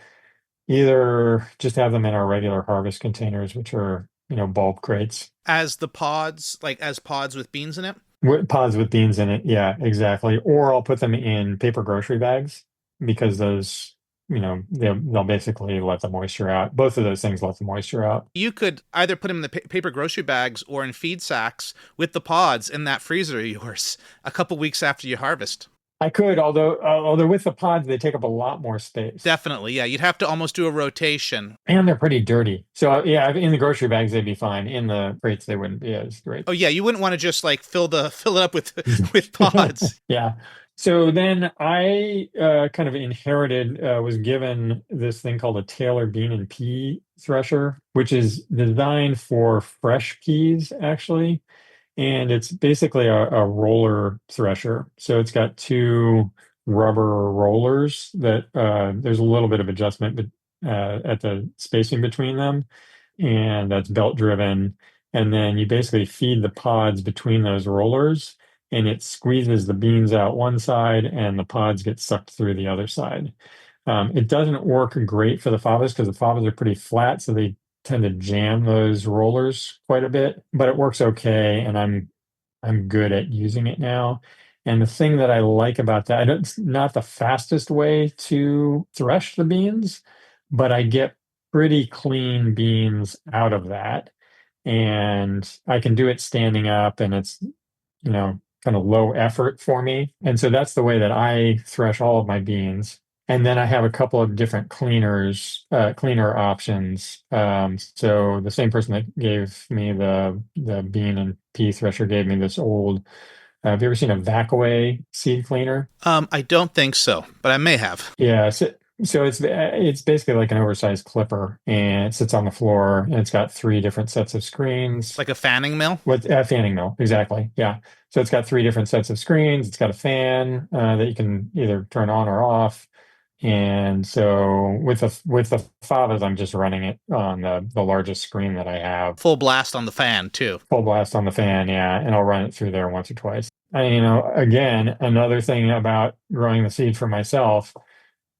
either just have them in our regular harvest containers, which are, bulb crates. As the pods, like as pods with beans in it? Pods with beans in it. Yeah, exactly. Or I'll put them in paper grocery bags because those, they'll basically let the moisture out. Both of those things let the moisture out. You could either put them in the paper grocery bags or in feed sacks with the pods in that freezer of yours a couple weeks after you harvest. I could, although with the pods, they take up a lot more space. Definitely, yeah. You'd have to almost do a rotation. And they're pretty dirty. So yeah, in the grocery bags, they'd be fine. In the crates, they wouldn't be as great. Oh yeah, you wouldn't want to just like fill it up with with pods. Yeah. So then I kind of inherited, was given this thing called a Taylor bean and pea thresher, which is designed for fresh peas, actually. And it's basically a roller thresher. So it's got two rubber rollers that there's a little bit of adjustment at the spacing between them, and that's belt driven. And then you basically feed the pods between those rollers, and it squeezes the beans out one side, and the pods get sucked through the other side. It doesn't work great for the favas because the favas are pretty flat, so they tend to jam those rollers quite a bit, but it works okay, and I'm good at using it now. And the thing that I like about that, it's not the fastest way to thresh the beans, but I get pretty clean beans out of that. And I can do it standing up, and it's, kind of low effort for me. And so that's the way that I thresh all of my beans. And then I have a couple of different cleaner options. So the same person that gave me the bean and pea thresher gave me this old. Have you ever seen a Vacaway seed cleaner? I don't think so, but I may have. Yeah. So it's basically like an oversized clipper, and it sits on the floor, and it's got three different sets of screens. Like a fanning mill? What fanning mill, exactly. Yeah. So it's got three different sets of screens. It's got a fan that you can either turn on or off. And so with the favas, I'm just running it on the largest screen that I have. Full blast on the fan too. Full blast on the fan, yeah, and I'll run it through there once or twice. And again, another thing about growing the seed for myself,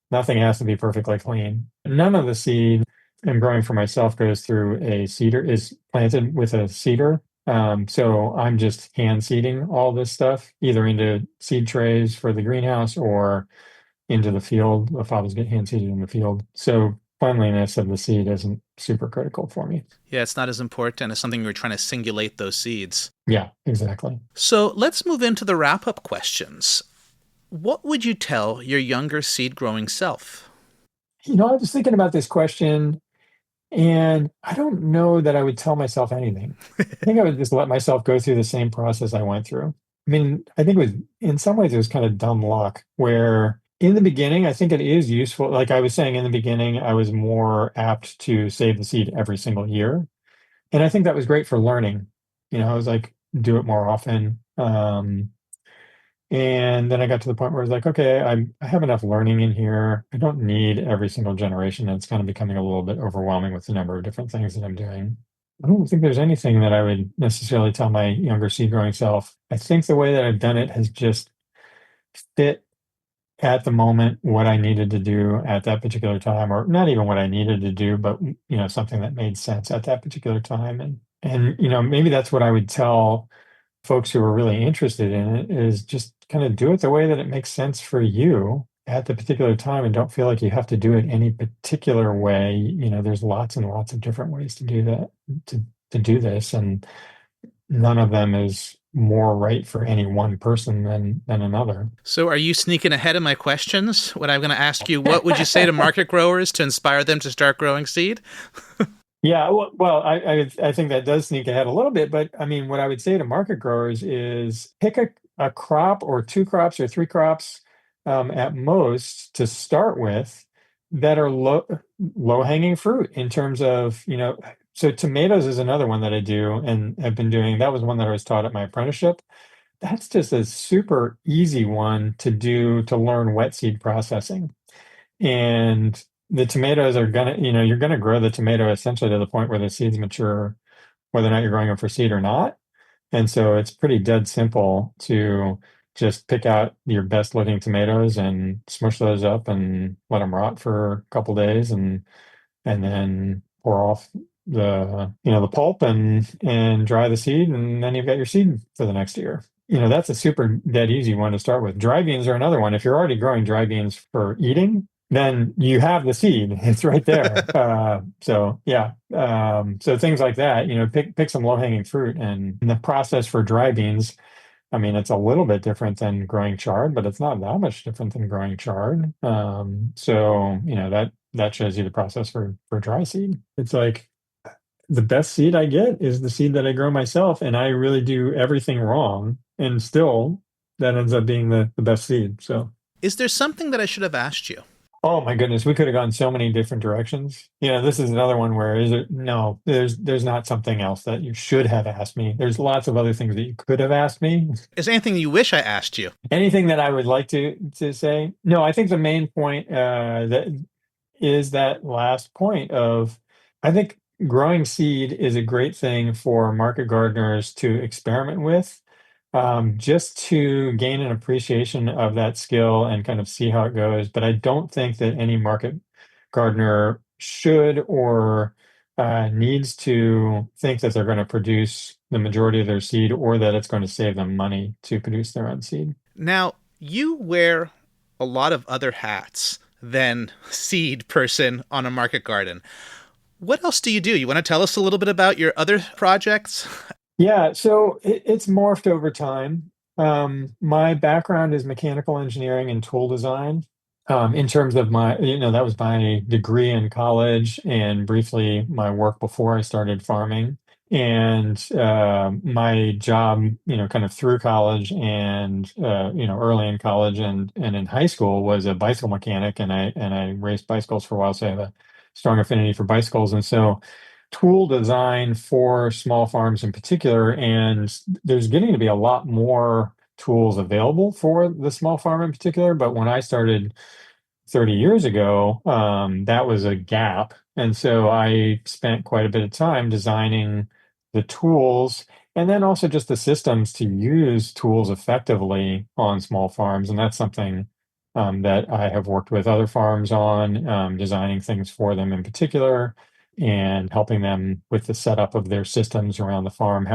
nothing has to be perfectly clean. None of the seed I'm growing for myself goes through is planted with a seeder. So I'm just hand seeding all this stuff either into seed trays for the greenhouse or into the field. The favas get hand seeded in the field. So cleanliness of the seed isn't super critical for me. Yeah, it's not as important as something you're trying to singulate those seeds. Yeah, exactly. So let's move into the wrap-up questions. What would you tell your younger seed growing self? I was thinking about this question, and I don't know that I would tell myself anything. I think I would just let myself go through the same process I went through. I mean, I think it was in some ways it was kind of dumb luck where in the beginning, I think it is useful. Like I was saying in the beginning, I was more apt to save the seed every single year. And I think that was great for learning. I was like, do it more often. And then I got to the point where I was like, okay, I have enough learning in here. I don't need every single generation. And it's kind of becoming a little bit overwhelming with the number of different things that I'm doing. I don't think there's anything that I would necessarily tell my younger seed growing self. I think the way that I've done it has just fit at the moment what I needed to do at that particular time, or not even what I needed to do, but something that made sense at that particular time. And maybe that's what I would tell folks who are really interested in it is just kind of do it the way that it makes sense for you at the particular time and don't feel like you have to do it any particular way. There's lots and lots of different ways to do that, to do this, and none of them is more right for any one person than another. So are you sneaking ahead of my questions? What I'm going to ask you, what would you say to market growers to inspire them to start growing seed? Yeah, well, I think that does sneak ahead a little bit, but I mean, what I would say to market growers is pick a crop or two crops or three crops at most to start with that are low hanging fruit in terms of, so tomatoes is another one that I do and have been doing. That was one that I was taught at my apprenticeship. That's just a super easy one to do to learn wet seed processing. And the tomatoes are you're gonna grow the tomato essentially to the point where the seeds mature, whether or not you're growing them for seed or not. And so it's pretty dead simple to just pick out your best looking tomatoes and smush those up and let them rot for a couple days and then pour off the pulp and dry the seed, and then you've got your seed for the next year. That's a super dead easy one to start with. Dry beans are another one. If you're already growing dry beans for eating, then you have the seed. It's right there. So yeah. So things like that, pick some low hanging fruit, and the process for dry beans, I mean, it's a little bit different than growing chard, but it's not that much different than growing chard. So that shows you the process for dry seed. It's like the best seed I get is the seed that I grow myself, and I really do everything wrong, and still that ends up being the best seed. So, is there something that I should have asked you? oh my goodness, we could have gone so many different directions. This is another one where no, there's not something else that you should have asked me. There's lots of other things that you could have asked me. Is there anything you wish I asked you? Anything that I would like to say? No, I think the main point that is that last point of, I think growing seed is a great thing for market gardeners to experiment with, just to gain an appreciation of that skill and kind of see how it goes. But I don't think that any market gardener should or needs to think that they're going to produce the majority of their seed or that it's going to save them money to produce their own seed. Now, you wear a lot of other hats than seed person on a market garden. What else do? You want to tell us a little bit about your other projects? Yeah, so it's morphed over time. My background is mechanical engineering and tool design. In terms of that was my degree in college and briefly my work before I started farming. And my job, kind of through college and early in college and in high school was a bicycle mechanic, and I raced bicycles for a while, so I have a strong affinity for bicycles. And so tool design for small farms in particular, and there's getting to be a lot more tools available for the small farm in particular. But when I started 30 years ago, that was a gap. And so I spent quite a bit of time designing the tools and then also just the systems to use tools effectively on small farms. And that's something that I have worked with other farms on, designing things for them in particular and helping them with the setup of their systems around the farm.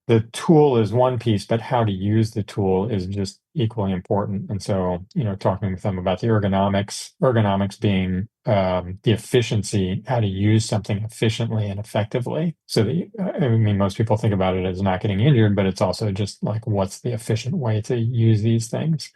The tool is one piece, but how to use the tool is just equally important. And so, talking with them about the ergonomics being the efficiency, how to use something efficiently and effectively. So that, I mean, most people think about it as not getting injured, but it's also just like, what's the efficient way to use these things?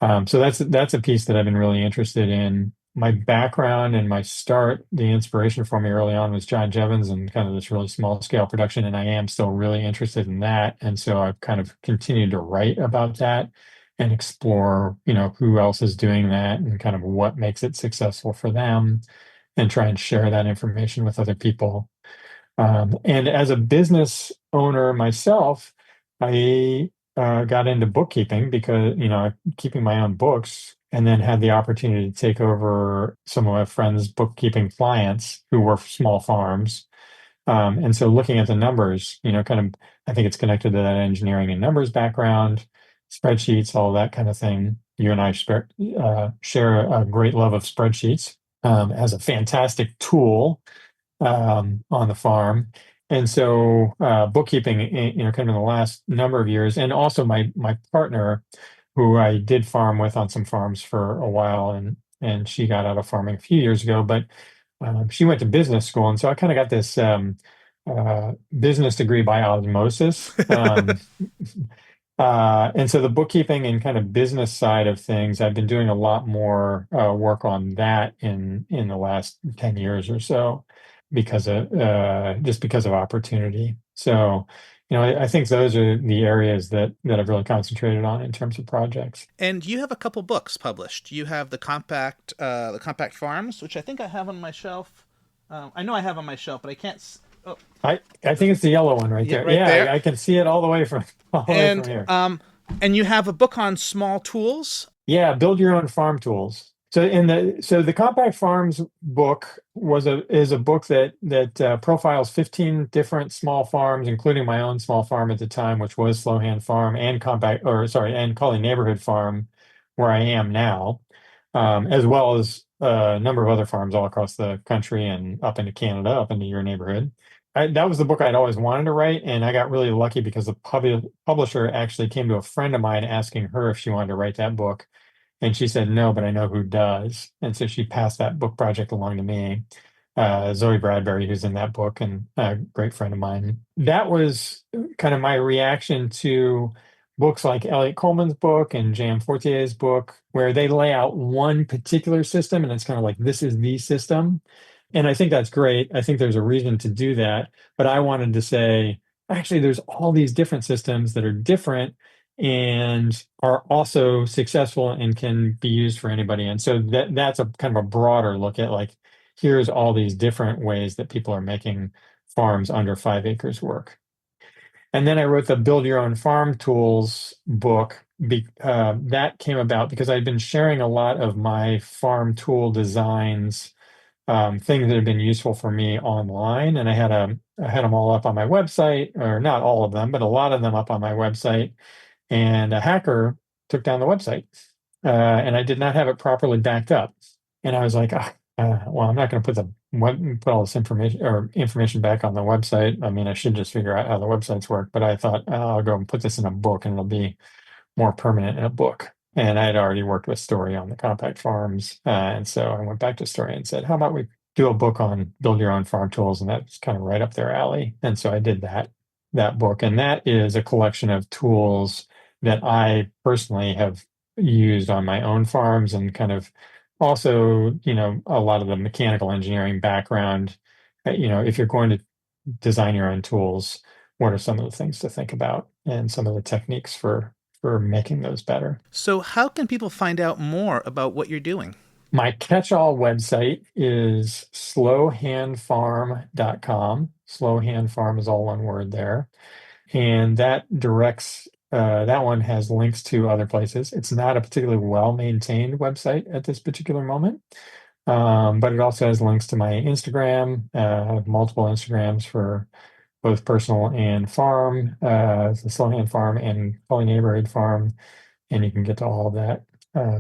So that's a piece that I've been really interested in. my background and my start, the inspiration for me early on was John Jevons and kind of this really small scale production. And I am still really interested in that. And so I've kind of continued to write about that and explore, who else is doing that and kind of what makes it successful for them and try and share that information with other people. And as a business owner myself, I got into bookkeeping because, keeping my own books, and then had the opportunity to take over some of my friends' bookkeeping clients who were small farms. And so looking at the numbers, kind of, I think it's connected to that engineering and numbers background, spreadsheets, all that kind of thing. You and I share a great love of spreadsheets as a fantastic tool on the farm. And so bookkeeping, kind of in the last number of years, and also my partner, who I did farm with on some farms for a while, and she got out of farming a few years ago, but she went to business school, and so I kind of got this business degree by osmosis. And so the bookkeeping and kind of business side of things, I've been doing a lot more work on that in the last 10 years or so because of just because of opportunity. So, I think those are the areas that I've really concentrated on in terms of projects. And you have a couple books published. You have the Compact Farms, which I think I have on my shelf. I know I have on my shelf, but I can't. Oh, I think it's the yellow one right there. right Yeah, there. I can see it all the way from here. And you have a book on small tools. Yeah, build your own farm tools. So the Compact Farms book is a book that profiles 15 different small farms, including my own small farm at the time, which was Slow Hand Farm and Cully Neighborhood Farm, where I am now, as well as a number of other farms all across the country and up into Canada, up into your neighborhood. That was the book I'd always wanted to write, and I got really lucky because the publisher actually came to a friend of mine asking her if she wanted to write that book. And she said, no, but I know who does. And so she passed that book project along to me, Zoe Bradbury, who's in that book and a great friend of mine. That was kind of my reaction to books like Elliot Coleman's book and Jan Fortier's book, where they lay out one particular system and it's kind of like, this is the system. And I think that's great. I think there's a reason to do that. But I wanted to say, actually, there's all these different systems that are different and are also successful and can be used for anybody. And so that's a kind of a broader look at like, here's all these different ways that people are making farms under 5 acres work. And then I wrote the Build Your Own Farm Tools book. That came about because I'd been sharing a lot of my farm tool designs, things that have been useful for me online. And I had them all up on my website, or not all of them, but a lot of them up on my website. And a hacker took down the website, and I did not have it properly backed up. And I was like, well, I'm not going to put all this information back on the website. I mean, I should just figure out how the websites work. But I thought, I'll go and put this in a book, and it'll be more permanent in a book. And I had already worked with Story on the Compact Farms, and so I went back to Story and said, how about we do a book on build your own farm tools? And that's kind of right up their alley. And so I did that book, and that is a collection of tools that I personally have used on my own farms, and kind of also, a lot of the mechanical engineering background. If you're going to design your own tools, what are some of the things to think about and some of the techniques for making those better? So how can people find out more about what you're doing? My catch-all website is slowhandfarm.com. Slowhand Farm is all one word there. And that one has links to other places. It's not a particularly well-maintained website at this particular moment, but it also has links to my Instagram. I have multiple Instagrams for both personal and farm, the Slow Hand Farm and Cully Neighborhood Farm, and you can get to all of that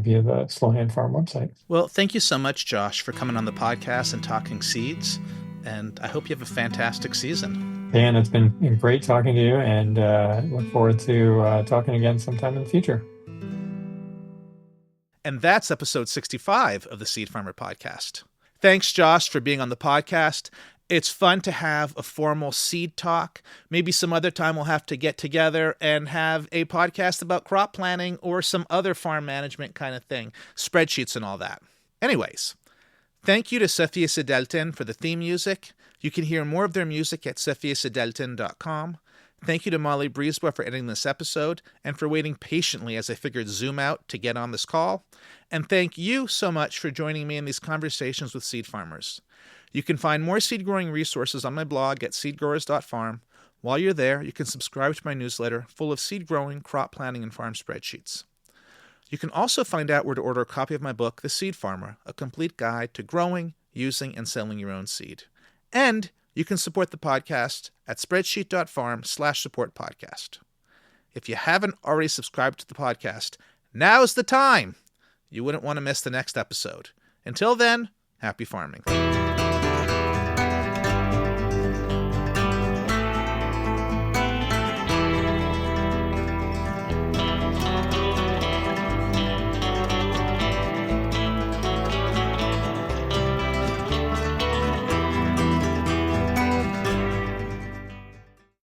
via the Slow Hand Farm website. Well, thank you so much, Josh, for coming on the podcast and talking seeds, and I hope you have a fantastic season. Dan, it's been great talking to you, and look forward to talking again sometime in the future. And that's episode 65 of the Seed Farmer Podcast. Thanks, Josh, for being on the podcast. It's fun to have a formal seed talk. Maybe some other time we'll have to get together and have a podcast about crop planning or some other farm management kind of thing, spreadsheets and all that. Anyways, Thank you to Sofia Sideltin for the theme music. You can hear more of their music at sofiasideltin.com. Thank you to Molly Breezebois for editing this episode and for waiting patiently as I figured Zoom out to get on this call. And thank you so much for joining me in these conversations with seed farmers. You can find more seed growing resources on my blog at seedgrowers.farm. While you're there, you can subscribe to my newsletter full of seed growing, crop planning, and farm spreadsheets. You can also find out where to order a copy of my book, The Seed Farmer, a complete guide to growing, using, and selling your own seed. And you can support the podcast at spreadsheet.farm/supportpodcast. If you haven't already subscribed to the podcast, now's the time! You wouldn't want to miss the next episode. Until then, happy farming.